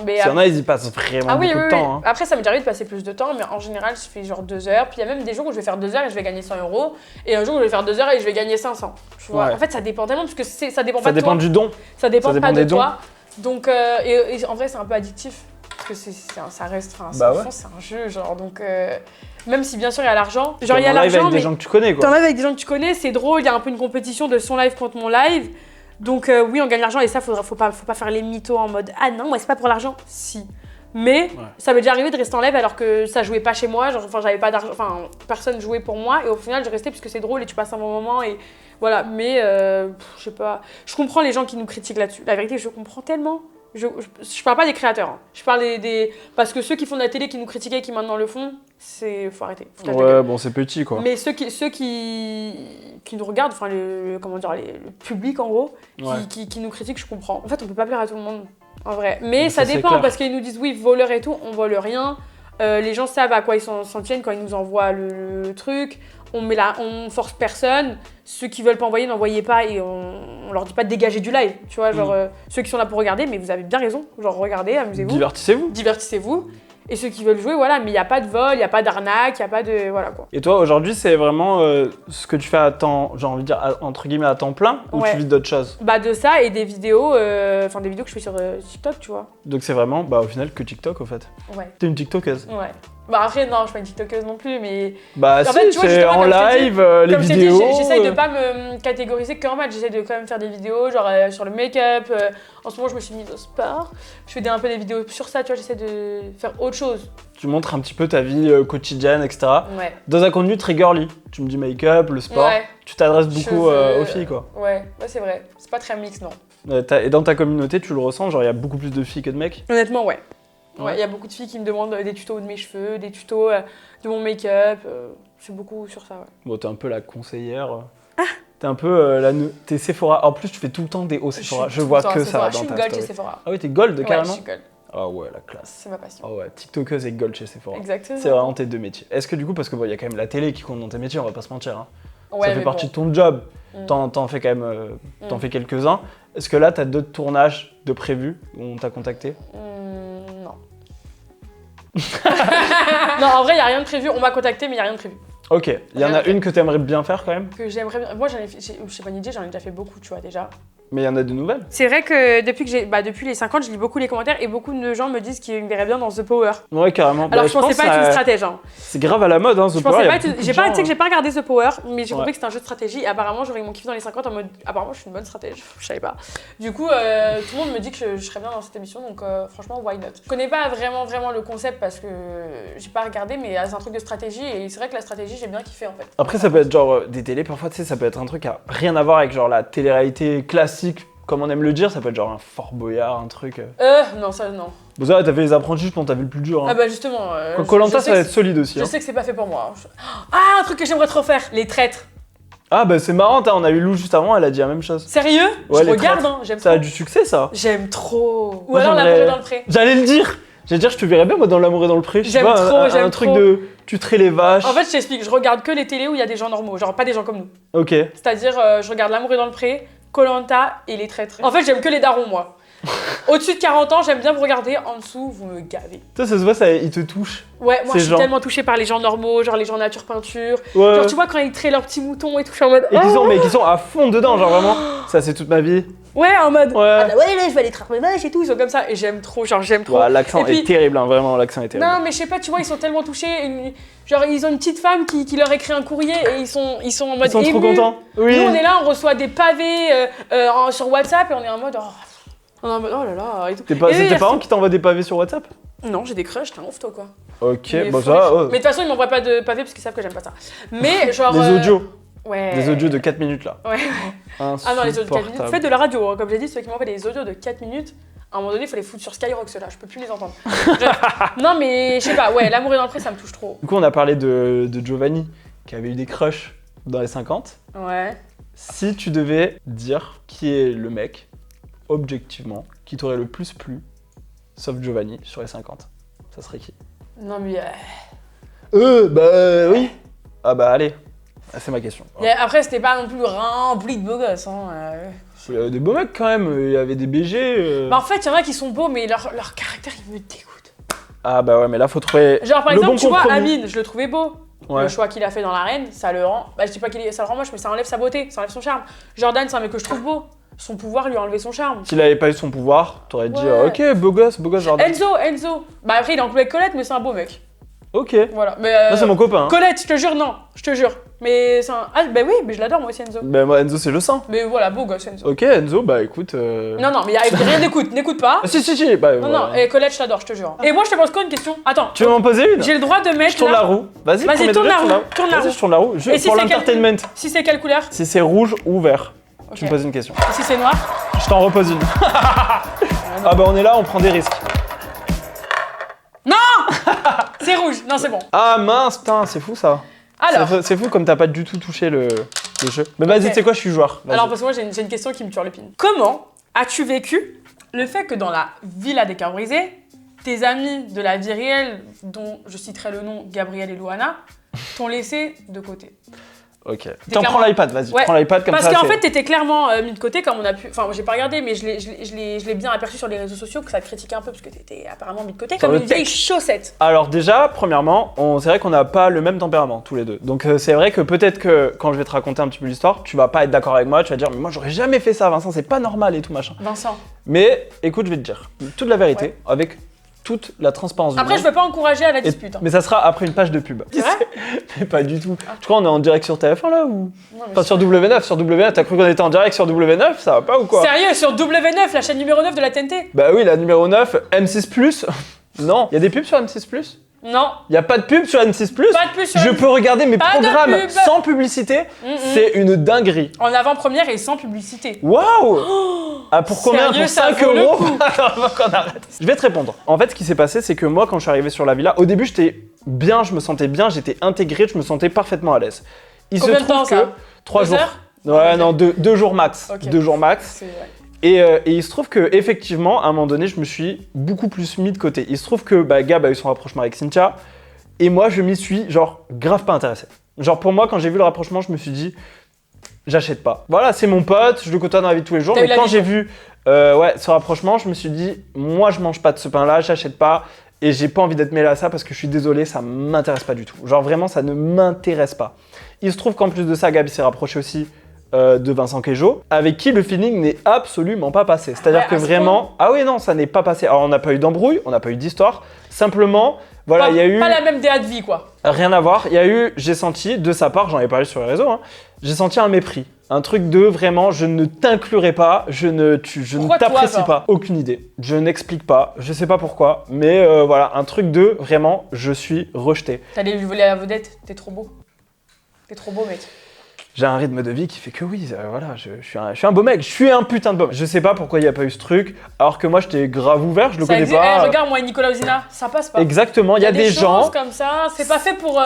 mais... S'il y en a, ils y passent vraiment beaucoup de temps. Hein. Après, ça m'est arrivé de passer plus de temps, mais en général, je fais genre 2 heures. Puis il y a même des jours où je vais faire 2 heures et je vais gagner 100 €. Et un jour où je vais faire 2 heures et je vais gagner 500. Tu vois. En fait, ça dépend tellement, parce que ça dépend pas de toi. Ça dépend du don. Ça dépend pas de des dons. toi. Donc, et en vrai, c'est un peu addictif. Parce que ça reste, c'est un jeu, genre. Donc, même si bien sûr il y a l'argent. Genre, il y a l'argent. avec des gens que tu connais, quoi. T'en live avec des gens que tu connais, c'est drôle. Il y a un peu une compétition de son live contre mon live. Donc oui, on gagne l'argent et ça, faut pas faire les mythos en mode ah non, moi c'est pas pour l'argent. Si. Mais ça m'est déjà arrivé de rester en live alors que ça jouait pas chez moi, genre enfin j'avais pas d'argent, enfin personne jouait pour moi et au final je restais parce que c'est drôle et tu passes un bon moment et voilà. Mais je sais pas, je comprends les gens qui nous critiquent là-dessus. La vérité, je comprends tellement. Je parle pas des créateurs, hein. Je parle parce que ceux qui font de la télé, qui nous critiquaient, qui maintenant le font, faut arrêter. Ouais, bon, c'est petit, quoi. Mais ceux qui nous regardent, enfin le public en gros, qui nous critiquent, je comprends. En fait, on peut pas plaire à tout le monde, en vrai. Mais ça dépend, parce qu'ils nous disent oui, voleur et tout, on vole rien. Les gens savent à quoi ils s'en tiennent quand ils nous envoient le truc. On force personne. Ceux qui veulent pas envoyer, n'envoyez pas et on leur dit pas de dégager du live. Tu vois, genre ceux qui sont là pour regarder, mais vous avez bien raison. Genre regardez, amusez-vous. Divertissez-vous. Et ceux qui veulent jouer, voilà, mais il n'y a pas de vol, il n'y a pas d'arnaque, il n'y a pas de... Voilà, quoi. Et toi, aujourd'hui, c'est vraiment ce que tu fais à temps, j'ai envie de dire, entre guillemets, à temps plein, ou tu vis d'autres choses? Bah de ça et des vidéos, que je fais sur TikTok, tu vois. Donc c'est vraiment, bah au final, que TikTok, au fait. Ouais. T'es une TikTokeuse? Ouais. Bah après, non, je suis pas une TikTokeuse non plus, mais... Bah en si, fait, tu vois, c'est en live, les vidéos... J'essaye de pas me catégoriser qu'en match, j'essaye de quand même faire des vidéos, genre sur le make-up. En ce moment, je me suis mise au sport. Je fais un peu des vidéos sur ça, tu vois, j'essaie de faire autre chose. Tu montres un petit peu ta vie quotidienne, etc. Ouais. Dans un contenu très girly. Tu me dis make-up, le sport. Ouais. Tu t'adresses beaucoup aux filles, quoi. Ouais, c'est vrai. C'est pas très mix, non. Et dans ta communauté, tu le ressens, genre il y a beaucoup plus de filles que de mecs? Honnêtement, ouais. Ouais, il y a beaucoup de filles qui me demandent des tutos de mes cheveux, des tutos de mon make-up. C'est beaucoup sur ça, ouais. Bon, t'es un peu la conseillère. T'es un peu t'es Sephora. En plus, tu fais tout le temps des hauts Sephora. Je vois que ça dans ta story. Je suis gold chez Sephora. Ah oui, t'es gold carrément? Ouais, je suis gold. Ah ouais, la classe. C'est ma passion. Ah ouais, TikTokeuse et gold chez Sephora. Exactement. C'est vraiment tes deux métiers. Est-ce que du coup, parce que bon, y a quand même la télé qui compte dans tes métiers, on va pas se mentir. Hein. Ouais, ça fait partie de ton job. T'en fais quand même t'en fais quelques-uns. Est-ce que là, t'as d'autres tournages de prévus où on t'a contacté? Non. Non, en vrai, il n'y a rien de prévu. On m'a contacté, mais il n'y a rien de prévu. Ok, il y en a une que t'aimerais bien faire quand même? Que j'aimerais bien. Moi, chez Bonnie J, j'en ai déjà fait beaucoup, tu vois, déjà. Mais il y en a de nouvelles? C'est vrai que depuis les 50, je lis beaucoup les commentaires et beaucoup de gens me disent qu'ils me verraient bien dans The Power. Ouais, carrément. Alors, je pensais pas être une stratège. Hein. C'est grave à la mode, hein, The Je Power. pensais pas être. Tu sais que j'ai pas regardé The Power, mais j'ai Ouais. compris que c'était un jeu de stratégie. Et apparemment, j'aurais eu mon kiff dans les 50 en mode. Apparemment, je suis une bonne stratège. Je savais pas. Du coup, tout le monde me dit que je serais bien dans cette émission, donc franchement, why not? Je connais pas vraiment le concept parce que j'ai pas regardé, mais c'est un truc de stratégie et c'est vrai que la stratégie, j'ai bien kiffé en fait. Après, ça peut être genre des télés, parfois, tu sais, ça peut être un truc qui a rien à voir avec genre la télé-réalité classique, comme on aime le dire, ça peut être genre un Fort Boyard, un truc. Non, ça, non. Bon, ça, t'as fait les apprentis, je pense que t'as vu le plus dur. Hein. Ah bah justement. Koh-Lanta, je ça va sais être solide aussi. Je Hein. sais que c'est pas fait pour moi. Ah, un truc que j'aimerais trop faire, les traîtres. Ah, bah c'est marrant, on a eu Lou juste avant, elle a dit la même chose. Sérieux? Ouais, Je les regarde, traîtres. hein, j'aime Ça a trop. du succès, ça. J'aime trop. Ou Moi, alors j'aimerais- l'amour est dans le pré. J'allais le dire. J'allais dire, je te verrais bien, moi, dans L'amour et dans le pré. Je sais J'aime pas, trop, j'aime un truc trop. de. Tu traites les vaches. En fait, je t'explique, je regarde que les télés où il y a des gens normaux, genre pas des gens comme nous. Ok. C'est-à-dire, je regarde L'amour est dans le pré, Koh-Lanta et les traîtres. En fait, j'aime que les darons, moi. Au-dessus de 40 ans, j'aime bien vous regarder. En dessous, vous me gavez. Toi, ça se voit, ça, il te touche. Ouais, moi Ces je suis gens. tellement touchée par les gens normaux, genre les gens nature peinture. Ouais. Genre, tu vois, quand ils traient leurs petits moutons et tout, je suis en mode. Et qui sont à fond dedans, genre vraiment. Ça, c'est toute ma vie. Ouais, en mode. Ouais. Ah bah ouais, là, je vais aller traire mes vaches et tout. Ils sont comme ça. Et j'aime trop, genre, j'aime trop. Ouais, l'accent Et puis- est terrible, hein, vraiment, l'accent est terrible. Non, mais je sais pas, tu vois, ils sont tellement touchés. Genre, ils ont une petite femme qui leur écrit un courrier et ils sont en mode. Ils sont trop émus. contents. Oui. Nous, on est là, on reçoit des pavés sur WhatsApp et on est en mode. On est en mode, oh là là. Et tout. C'est Et eux, tes ils parents qui t'envoient des pavés sur WhatsApp? Non, j'ai des crushs, t'es un ouf, toi, quoi. Ok, Mais bah faut ça. les- Mais de toute façon, ils m'envoient pas de pavés parce qu'ils savent que j'aime pas ça. Mais genre. Des audios. Ouais. Des audios de 4 minutes là. Ouais. Ah non, les audios de 4 minutes. Insupportable. Faites de la radio, hein. Comme j'ai dit, ceux qui m'envoient des audios de 4 minutes, à un moment donné, il faut les foutre sur Skyrock, ceux-là, je peux plus les entendre. Non, mais je sais pas, ouais, L'amour est dans le pré, ça me touche trop. Du coup, on a parlé de Giovanni, qui avait eu des crushs dans les 50. Ouais. Si tu devais dire qui est le mec, objectivement, qui t'aurait le plus plu, sauf Giovanni, sur les 50, ça serait qui? Non, mais. Bah oui. Ah bah allez, ah, c'est ma question. Après, c'était pas non plus rempli de beaux gosses, hein. Il y avait des beaux mecs quand même, il y avait des BG. Bah, en fait, il y en a qui sont beaux, mais leur caractère, il me dégoûte. Ah bah ouais, mais là faut trouver. Genre, par le exemple, bon tu vois, compromis. Amine, je le trouvais beau. Ouais. Le choix qu'il a fait dans l'arène, ça le rend. Bah, je dis pas ça le rend moche, mais ça enlève sa beauté, ça enlève son charme. Jordan, c'est un mec que je trouve beau. Son pouvoir lui a enlevé son charme. S'il avait pas eu son pouvoir, t'aurais dit Ouais. ok, beau gosse Jordan. Enzo. Bah, après, il est en couple avec Colette, mais c'est un beau mec. Ok. Voilà. Mais. Là c'est mon copain. Hein. Colette, je te jure, non, je te jure. Mais c'est un. Ah, bah oui, mais je l'adore moi aussi, Enzo. Bah moi Enzo c'est le sang. Mais voilà, beau gosse, Enzo. Ok Enzo, bah écoute. Non, mais y a rien d'écoute, n'écoute pas. Ah, si. Bah, Non, voilà. non, et Colette, je t'adore, je te jure. Et moi, je te pose quoi une question? Attends, Tu veux m'en poser une? j'ai le droit de mettre. Je tourne là- la roue. Vas-y, Vas-y, premier tourne degré, la roue, tourne la Vas-y, roue. je tourne la roue. Et si pour c'est l'entertainment. Si c'est quelle couleur? Si c'est rouge ou vert, tu Ok. me poses une question. Et si c'est noir? Je t'en repose une. Ah bah on est là, on prend des risques. C'est rouge. Non, c'est bon. Ah mince, putain, c'est fou ça. Alors, C'est fou comme t'as pas du tout touché le jeu. Mais vas-y, Ok. tu sais quoi, je suis joueur. Vas-y. parce que moi, j'ai une question qui me turlupine. Comment as-tu vécu le fait que dans la Villa des Cœurs Brisés, tes amis de la vie réelle, dont je citerai le nom Gabriel et Louana, t'ont laissé de côté? Ok. T'en clairement- prends l'iPad, vas-y. Ouais. Prends l'iPad comme Parce ça. qu'en c'est- fait, t'étais clairement mis de côté, comme on a pu. Enfin, j'ai pas regardé, mais je l'ai bien aperçu sur les réseaux sociaux que ça te critiquait un peu parce que t'étais apparemment mis de côté. Sur Comme le une vieille tech. chaussette. Alors déjà, premièrement, c'est vrai qu'on n'a pas le même tempérament tous les deux. Donc c'est vrai que peut-être que quand je vais te raconter un petit peu l'histoire, tu vas pas être d'accord avec moi, tu vas dire mais moi j'aurais jamais fait ça Vincent, c'est pas normal et tout machin. Vincent. Mais écoute, je vais te dire toute la vérité avec toute la transparence du Après, monde. je veux pas encourager à la Et- dispute. Hein. Mais ça sera après une page de pub. C'est vrai? Mais pas du tout. Je crois qu'on est en direct sur TF1 là ou Non, mais Enfin sur W9, sur W9, t'as cru qu'on était en direct sur W9, ça va pas ou quoi? Sérieux, sur W9, la chaîne numéro 9 de la TNT? Bah oui, la numéro 9, M6+. Non, il y a des pubs sur M6+. Non, Il y a pas de pub sur M6+. pas de plus sur Je M6+. peux regarder mes Pas de programmes pub. sans publicité, c'est une dinguerie. En avant-première et sans publicité. Waouh! Ah, pour combien? Sérieux, Pour ça 5 vaut le euros? coup. Attends, avant qu'on arrête. Je vais te répondre. En fait, ce qui s'est passé, c'est que moi, quand je suis arrivé sur la villa, au début, j'étais bien, je me sentais bien, j'étais intégré, je me sentais parfaitement à l'aise. Il Combien se de temps, trouve ça? que 3 2 jours. heures? Ouais, Ok. non, 2 jours max. Ok. 2 jours max. C'est vrai. Et il se trouve que effectivement, à un moment donné, je me suis beaucoup plus mis de côté. Il se trouve que Gab a eu son rapprochement avec Cynthia, et moi, je m'y suis genre grave pas intéressé. Genre pour moi, quand j'ai vu le rapprochement, je me suis dit, j'achète pas. Voilà, c'est mon pote, je le côtoie dans la vie de tous les jours. T'as eu Mais la quand j'ai vision. vu ce rapprochement, je me suis dit, moi je mange pas de ce pain-là, j'achète pas. Et j'ai pas envie d'être mêlé à ça parce que je suis désolé, ça m'intéresse pas du tout. Genre vraiment, ça ne m'intéresse pas. Il se trouve qu'en plus de ça, Gab s'est rapproché aussi de Vincent Queijo, avec qui le feeling n'est absolument pas passé. C'est-à-dire Ouais, que à ce vraiment, ah oui non, ça n'est pas passé. Alors on n'a pas eu d'embrouille, on n'a pas eu d'histoire. Simplement, voilà, il y a eu Pas la même DA de vie, quoi. rien à voir. Il y a eu, j'ai senti de sa part, j'en ai parlé sur les réseaux, hein, j'ai senti un mépris. Un truc de vraiment, je ne t'inclurai pas, je ne Pourquoi toi, t'apprécie genre pas. Aucune idée. Je n'explique pas, je sais pas pourquoi, mais voilà, un truc de vraiment, je suis rejeté. T'allais lui voler la vedette, t'es trop beau. T'es trop beau, mec. J'ai un rythme de vie qui fait que oui, voilà, je suis un beau mec, je suis un putain de beau mec. Je sais pas pourquoi il n'y a pas eu ce truc, alors que moi j'étais grave ouvert, je le connais existe. pas. Regarde, moi et Nicolas Ozina, ça passe pas. Exactement, il y a des choses gens, comme ça, c'est pas fait pour.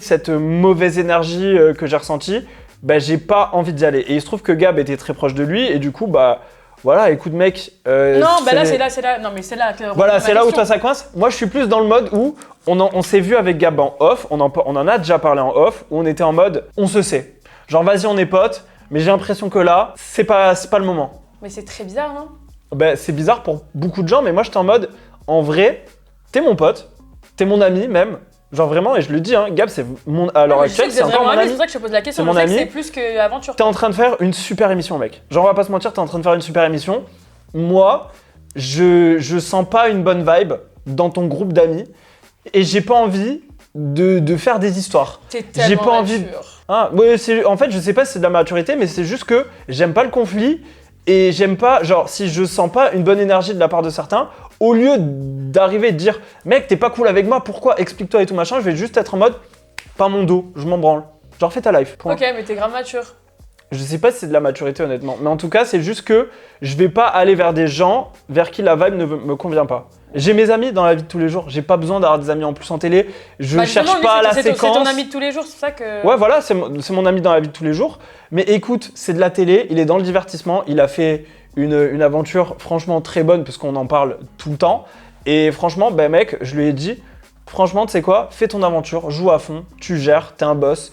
cette mauvaise énergie que j'ai ressentie, bah j'ai pas envie d'y aller. Et il se trouve que Gab était très proche de lui, et du coup, bah voilà, écoute mec. Non, bah là, c'est là. Non, mais c'est là que. Voilà, c'est là où question. toi ça coince. Moi, je suis plus dans le mode où on s'est vu avec Gab en off, on en a déjà parlé en off, où on était en mode on se sait. Genre, vas-y, on est potes, mais j'ai l'impression que là, c'est pas le moment. Mais c'est très bizarre, non? Bah, c'est bizarre pour beaucoup de gens, mais moi, j'étais en mode en vrai, t'es mon pote, t'es mon ami même. Genre vraiment, et je le dis, hein, Gab, c'est mon. À l'heure Ouais, mais je sais actuelle, que c'est vous êtes encore mon vraiment amis, ami. c'est pour ça que je te pose la question. C'est mon Je sais que ami. c'est plus que aventure. T'es en train de faire une super émission, mec. Genre, on va pas se mentir, t'es en train de faire une super émission. Moi, je sens pas une bonne vibe dans ton groupe d'amis et j'ai pas envie de faire des histoires. T'es tellement J'ai pas envie. mature. Ah, ouais, en fait, je sais pas si c'est de la maturité, mais c'est juste que j'aime pas le conflit et j'aime pas, genre, si je sens pas une bonne énergie de la part de certains, au lieu d'arriver et de dire, mec, t'es pas cool avec moi, pourquoi, explique-toi et tout machin, je vais juste être en mode, pas mon dos, je m'en branle. Genre, fais ta life. Point. Ok, mais t'es grave mature. Je sais pas si c'est de la maturité honnêtement, mais en tout cas c'est juste que je vais pas aller vers des gens vers qui la vibe ne me convient pas. J'ai mes amis dans la vie de tous les jours, j'ai pas besoin d'avoir des amis en plus en télé, je Bah, cherche justement, pas lui, la c'est séquence. ton ami de tous les jours, c'est pour ça que. Ouais voilà, c'est mon ami dans la vie de tous les jours, mais écoute, c'est de la télé, il est dans le divertissement, il a fait une aventure franchement très bonne puisqu'on en parle tout le temps, et franchement, ben mec, je lui ai dit, franchement tu sais quoi, fais ton aventure, joue à fond, tu gères, t'es un boss,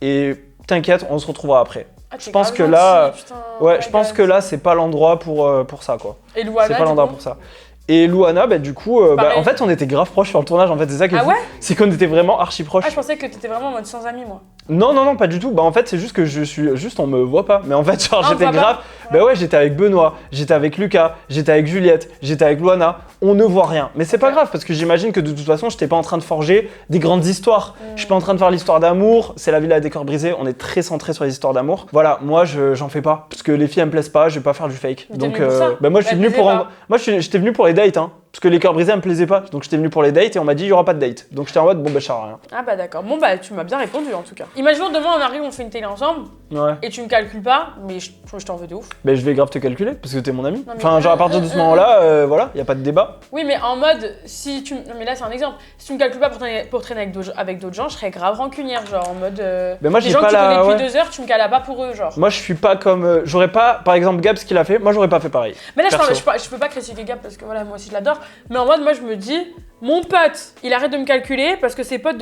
et t'inquiète, on se retrouvera après. Ah, t'es Je pense grave que là, gentil, putain. ouais, je pense Gab. que là, c'est pas l'endroit pour ça, quoi. Et Louana, C'est pas du l'endroit coup pour ça. Et Louana, bah, du coup, Pareil. en fait, on était grave proches sur le tournage, en fait, c'est ça qui est Ah fou. ouais C'est qu'on était vraiment archi proches. Ah, je pensais que t'étais vraiment en mode sans amis, moi. Non, pas du tout. Bah, en fait, c'est juste que je suis. Juste, on me voit pas. Mais en fait, genre, Ah, on j'étais te voit grave. pas. Bah, ouais, j'étais avec Benoît, j'étais avec Lucas, j'étais avec Juliette, j'étais avec Louana. On ne voit rien. Mais c'est pas Ok. grave, parce que j'imagine que de toute façon, j'étais pas en train de forger des grandes histoires. Mm. Je suis pas en train de faire l'histoire d'amour. C'est la villa à décor brisé. On est très centré sur les histoires d'amour. Voilà, moi, j'en fais pas. Parce que les filles, elles me plaisent pas. Je vais pas faire du fake. Mais t'es Donc, venu pour ça bah, moi, je suis Elles venu plaisaient pour. pas. Moi, j'étais venu pour les dates, hein. Parce que les cœurs brisés, elles me plaisaient pas. Donc, j'étais venu pour les dates et on m'a dit, il y aura pas de date. Donc, j'étais en mode, bon, bah, ça sert à rien. Ah bah d'accord. Bon bah tu m'as bien répondu en tout cas. Imaginons demain on arrive, on fait une télé ensemble Ouais. et tu me calcules pas, mais je t'en veux de ouf. Ben, je vais grave te calculer parce que t'es mon ami. Non, mais- Enfin, genre à partir de ce moment-là, voilà, y a pas de débat. Oui mais en mode si tu... Non mais là c'est un exemple. Si tu me calcules pas pour traîner avec d'autres gens, je serais grave rancunière genre en mode... Mais moi, les j'ai gens pas que tu connais la. depuis Ouais. 2 heures, tu me cales pas pour eux genre. Moi, je suis pas comme. J'aurais pas, par exemple, Gab, ce qu'il a fait. Moi, j'aurais pas fait pareil. Mais là Perso. je peux pas critiquer Gab parce que voilà moi aussi je l'adore. Mais en mode moi je me dis, mon pote il arrête de me calculer parce que ses potes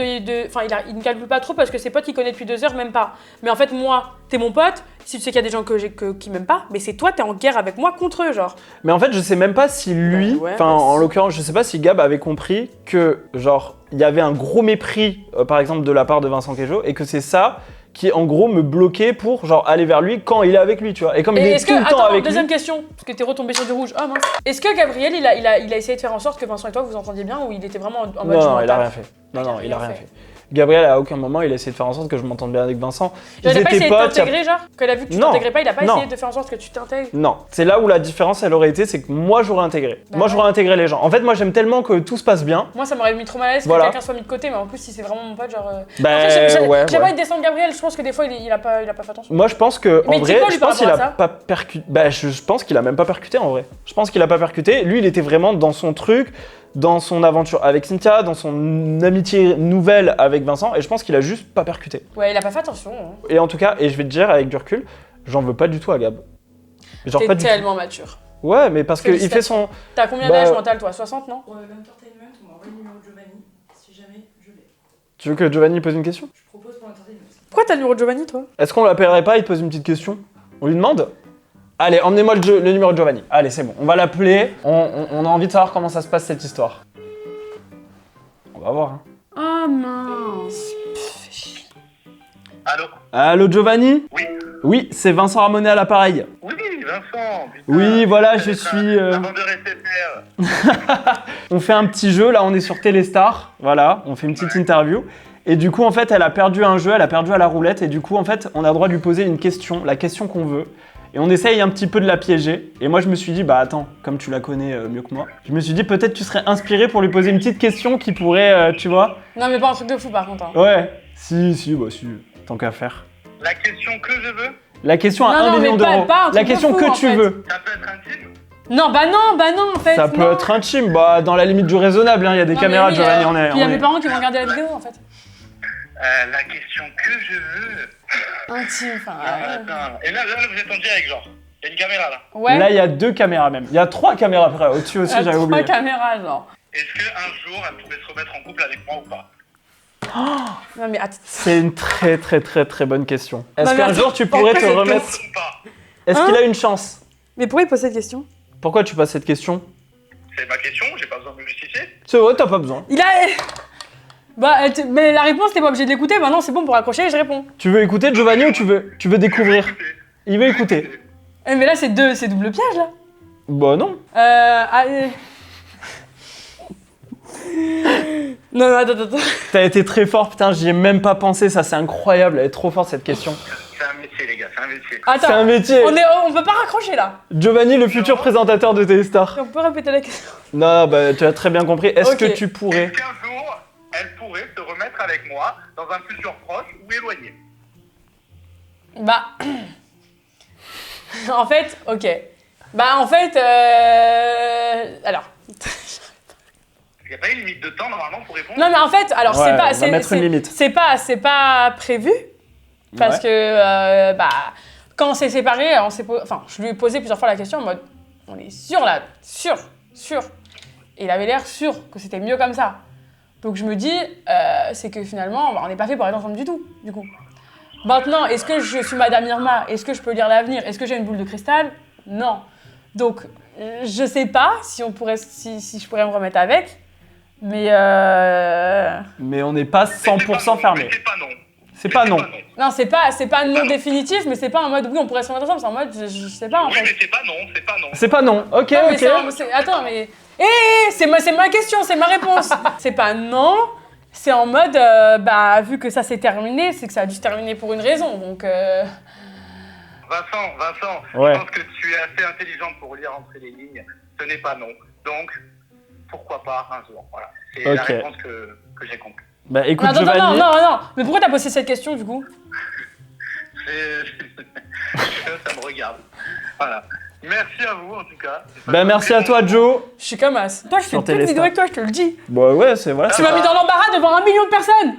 Enfin il me calcule pas trop parce que ses potes il connaît depuis 2 heures même pas. Mais en fait moi, t'es mon pote, si tu sais qu'il y a des gens qui m'aiment pas, mais c'est toi t'es en guerre avec moi contre eux genre. Mais en fait, je sais même pas si lui. Ouais, Enfin, bah, en si. l'occurrence, je sais pas si Gab avait compris que, genre, il y avait un gros mépris, par exemple, de la part de Vincent Queijo et que c'est ça qui, en gros, me bloquait pour, genre, aller vers lui quand il est avec lui, tu vois. Et comme il Et est est-ce tout que, le temps attends, avec deuxième lui. question, parce que t'es retombé sur du rouge. Oh mince. Est-ce que Gabriel, il a essayé de faire en sorte que Vincent et toi vous entendiez bien ou il était vraiment en mode je Non, m'en il a tape rien fait. Non, il a rien fait. Gabriel, à aucun moment, il a essayé de faire en sorte que je m'entende bien avec Vincent. Il a pas essayé de il y a- t'intégrer, genre Quand il a vu que tu Non. t'intégrais pas, il a pas Non. essayé de faire en sorte que tu t'intègres Non, c'est là où la différence elle aurait été, c'est que moi j'aurais intégré. Bah moi ouais. j'aurais intégré les gens. En fait, moi j'aime tellement que tout se passe bien. Moi, ça m'aurait mis trop mal à l'aise Voilà. que quelqu'un soit mis de côté, mais en plus, si c'est vraiment mon pote, genre. Bah, Après, j'ai ouais, pas ouais. envie de descendre Gabriel, je pense que des fois, il a pas fait attention. Moi je pense que Mais en il dit vrai, quoi, lui, je par pense qu'il rapport a à ça pas percuté. Bah, je pense qu'il a même pas percuté en vrai. Je pense qu'il a pas percuté. Lui, il était vraiment dans son truc, dans son aventure avec Cynthia, dans son amitié nouvelle avec Vincent, et je pense qu'il a juste pas percuté. Ouais, il a pas fait attention. Hein. Et en tout cas, et je vais te dire avec du recul, j'en veux pas du tout à Gab. Genre T'es pas du tellement mature. tout. Ouais, mais parce qu'il fait Félicitations. son. T'as combien Bah, d'âge mental, toi 60, non Pour l'entertainment, on m'envoie le numéro de Giovanni, si jamais je l'ai. Tu veux que Giovanni pose une question? Je propose pour l'entertainment. Pourquoi t'as le numéro de Giovanni, toi? Est-ce qu'on l'appellerait pas, il te pose une petite question? On lui demande? Allez, emmenez-moi le numéro de Giovanni. Allez, c'est bon, on va l'appeler. On a envie de savoir comment ça se passe cette histoire. On va voir. Hein. Oh mince. Allô? Allô Giovanni? Oui? Oui, c'est Vincent Ramonet à l'appareil. Oui, Vincent. Putain, Oui, voilà, je suis... Avant de SFR. On fait un petit jeu, là on est sur Téléstar, voilà, on fait une petite interview. Et du coup en fait elle a perdu un jeu, elle a perdu à la roulette et du coup en fait on a le droit de lui poser une question, la question qu'on veut. Et on essaye un petit peu de la piéger. Et moi je me suis dit, bah attends, comme tu la connais mieux que moi, je me suis dit peut-être tu serais inspiré pour lui poser une petite question qui pourrait, tu vois. Non, mais pas un truc de fou par contre. Hein. Ouais, si, tant qu'à faire. La question que je veux, La question à Non, 1 million mais d'euros. pas un truc La de question fou, que en tu fait. veux. ça peut être intime? Non, en fait. Ça peut non. être intime, bah dans la limite du raisonnable, il y a des Non, caméras, mais oui, Giovanni, Puis il y a mes on est... parents qui vont regarder la vidéo en fait. La question que je veux. Intime, enfin. Attends. Et là, vous êtes en direct, genre. Il y a une caméra là. Ouais. Là il y a 2 caméras même. Il y a 3 caméras après, au-dessus aussi, j'avais oublié. 3 caméras, genre. Est-ce qu'un jour, elle pourrait se remettre en couple avec moi ou pas? Non, mais attends. C'est une très bonne question. Est-ce Non, mais qu'un attends, jour tu pourrais te pourquoi c'est remettre... Ou pas? Est-ce Hein qu'il a une chance? Mais pourquoi il pose cette question? Pourquoi tu passes cette question? C'est ma question, j'ai pas besoin de me justifier. C'est vrai, t'as pas besoin. Il a. Bah, mais la réponse, t'es pas obligé de l'écouter. Maintenant, c'est bon pour accrocher et je réponds. Tu veux écouter Giovanni ou tu veux découvrir? Il veut écouter. Eh, mais là, c'est double piège là. Bah non. Allez. Non, attends. T'as été très fort, putain, j'y ai même pas pensé, ça c'est incroyable, elle est trop forte cette question. C'est un métier, les gars, c'est un métier. Attends. C'est un métier. On peut pas raccrocher là. Giovanni, le futur présentateur de Téléstar. On peut répéter la question. Non, bah tu as très bien compris. Est-ce Ok. que tu pourrais? Est-ce qu'un jour, elle pourrait se remettre avec moi dans un futur proche ou éloigné? Bah. En fait, ok. Bah, en fait, alors. Il n'y a pas une limite de temps normalement pour répondre? Non, mais en fait, alors Ouais, c'est pas. on va mettre une limite. C'est pas prévu. Parce Ouais. que, bah, quand on s'est séparés, enfin, je lui ai posé plusieurs fois la question en mode, on est sûr là, sûr. Et il avait l'air sûr que c'était mieux comme ça. Donc je me dis, c'est que finalement, bah, on n'est pas fait pour être ensemble du tout, du coup. Maintenant, est-ce que je suis Madame Irma? Est-ce que je peux lire l'avenir? Est-ce que j'ai une boule de cristal? Non. Donc, je sais pas si je pourrais me remettre avec, mais Mais on n'est pas 100% fermé. Mais c'est pas non. C'est pas non. non, c'est pas non définitif, mais c'est pas en mode oui, on pourrait se remettre ensemble, c'est en mode je sais pas en Oui, fait. mais c'est pas non, c'est pas non. C'est pas non. Ok, Non, mais ok. attends, mais c'est ma question, c'est ma réponse. C'est pas non, c'est en mode bah vu que ça s'est terminé, c'est que ça a dû se terminer pour une raison, donc. Vincent, Ouais. je pense que tu es assez intelligent pour lire entre les lignes. Ce n'est pas non. Donc, pourquoi pas un jour? Voilà. C'est la Ok. réponse que j'ai compris. Bah écoute Attends, Giovanni. non. Mais pourquoi t'as posé cette question du coup? Ça me regarde. Voilà. Merci à vous en tout cas. Bah merci à toi Joe. Je suis comme as. Toi, je fais Sur toute vidéo Téléstar. avec toi, je te le dis. Bah ouais, c'est voilà. Tu m'as mis dans l'embarras devant 1 million de personnes.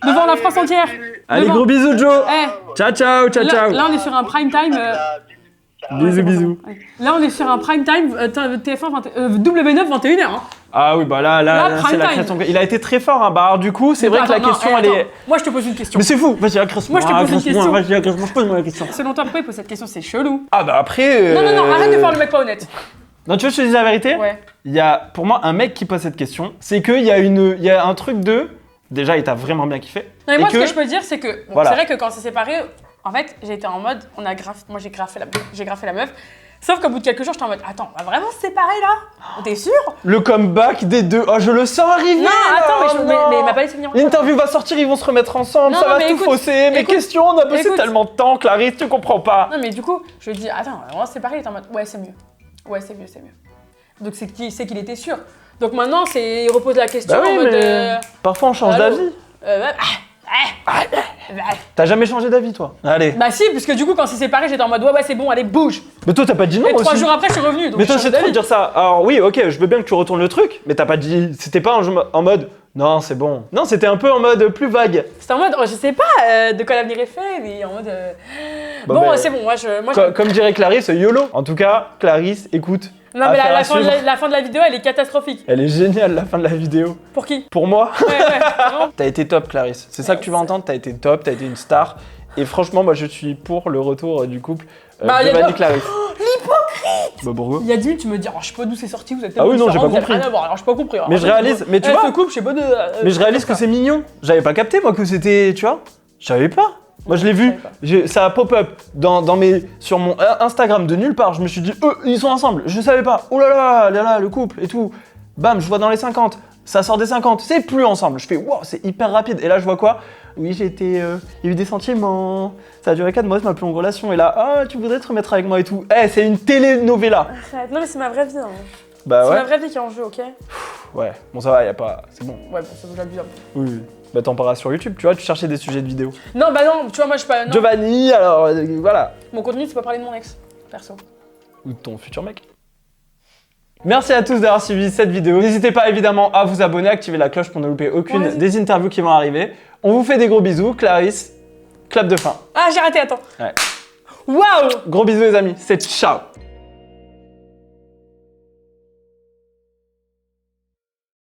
Devant la France entière. Allez, Devant. gros bisous Joe. Eh, Ciao. là, on est sur un prime time. Bisous. Là, on est sur un prime time TF1 W9 21h. Hein. Ah oui, bah là, Là, c'est la prime création. Il a été très fort, hein. Bah alors, du coup, c'est vrai que la Attends, non, question, elle attends. est. Moi, je te pose une question. Mais c'est fou. Vas-y, agresse-moi. Moi, je te pose une question. Vas-y, agresse-moi. Pose-moi la question. Selon toi, pourquoi il pose cette question? C'est chelou. Ah bah après. Non, arrête de faire le mec pas honnête. Non, tu veux que je te dise la vérité? Ouais. Il y a, pour moi, un mec qui pose cette question. C'est qu'il y a un truc de. Déjà, il t'a vraiment bien kiffé. Non, mais Et moi, que- ce que je peux dire, c'est que. Bon, Voilà. c'est vrai que quand on s'est séparés, en fait, j'ai été en mode. Moi, j'ai graffé la meuf. Sauf qu'au bout de quelques jours, j'étais en mode. Attends, on va vraiment se séparer là? T'es sûr? Le comeback des deux. Oh, je le sens arriver. Non, là. attends, Oh, mais non. il m'a pas laissé finir. L'interview va sortir, ils vont se remettre ensemble, Non, ça va mais tout écoute, fausser. Mes écoute, questions, on a bossé écoute. tellement de temps, Clarisse, tu comprends pas. Non, mais du coup, je lui dis, attends, on va se séparer. Il était en mode, ouais, c'est mieux. Ouais, c'est mieux. Donc, c'est qu'il était sûr. Donc maintenant, il repose la question Bah oui, en mode. mais parfois on change allô d'avis. Bah, T'as jamais changé d'avis, toi? Allez. bah si, puisque du coup, quand c'est séparé, j'étais en mode, ouais, c'est bon, allez, bouge. Mais toi, t'as pas dit non Et 3 aussi. jours après, je suis revenu. Donc Mais toi, j'ai c'est changé trop de d'avis. dire ça. Alors oui, ok, je veux bien que tu retournes le truc, mais t'as pas dit. C'était pas en mode. Non, c'est bon. Non, c'était un peu en mode plus vague. C'était en mode, je sais pas de quoi l'avenir est fait, mais en mode. Bah, bon, bah, c'est bon, moi, Comme dirait Clarisse, YOLO. En tout cas, Clarisse, écoute, Non, mais Affaire à la fin de suivre. la fin de la vidéo, elle est catastrophique. Elle est géniale, la fin de la vidéo. Pour qui? Pour moi, Ouais, vraiment. t'as été top, Clarisse. C'est ça que tu vas entendre, t'as été top, t'as été une star. Et franchement, moi, je suis pour le retour du couple Bah, y a Giovanni de- Clarisse. Bah, pourquoi? Il y a 10 minutes, tu me dis, oh, je sais pas d'où c'est sorti, vous êtes Ah oui, tellement non, j'ai différents, pas vous avez compris. rien à voir. Alors, j'ai pas compris. Alors, Mais je réalise, mais tu vois- ce couple, je sais pas de. Mais je réalise que c'est mignon. J'avais pas capté, moi, que c'était, tu vois. Je savais pas. Moi, je l'ai Je vu. savais pas. Ça a pop-up sur mon Instagram de nulle part. Je me suis dit, eux, ils sont ensemble. Je savais pas. Oh là là, le couple et tout. Bam, je vois dans les 50. Ça sort des 50. C'est plus ensemble. Je fais, wow, c'est hyper rapide. Et là, je vois quoi? Oui, il y a eu des sentiments. Ça a duré 4 mois, c'est ma plus longue relation. Et là, ah, tu voudrais te remettre avec moi et tout. Eh, c'est une telenovela. Arrête. Non, mais c'est ma vraie vie. Hein. Bah C'est ouais. ma vraie vie qui est en jeu, ok? Ouais, bon, ça va, y a pas. C'est bon. Ouais, bon, ça vous abuse un peu. Oui, oui. Bah, t'en parleras sur YouTube, tu vois, tu cherchais des sujets de vidéo. Non, bah non, tu vois, moi, je suis pas. Non. Giovanni, alors, voilà. Mon contenu, c'est pas parler de mon ex, perso. Ou de ton futur mec. Merci à tous d'avoir suivi cette vidéo. N'hésitez pas évidemment à vous abonner, activer la cloche pour ne louper aucune Ouais, vas-y. des interviews qui vont arriver. On vous fait des gros bisous. Clarisse, clap de fin. Ah, j'ai raté, attends. Ouais. Waouh! Gros bisous les amis, c'est ciao.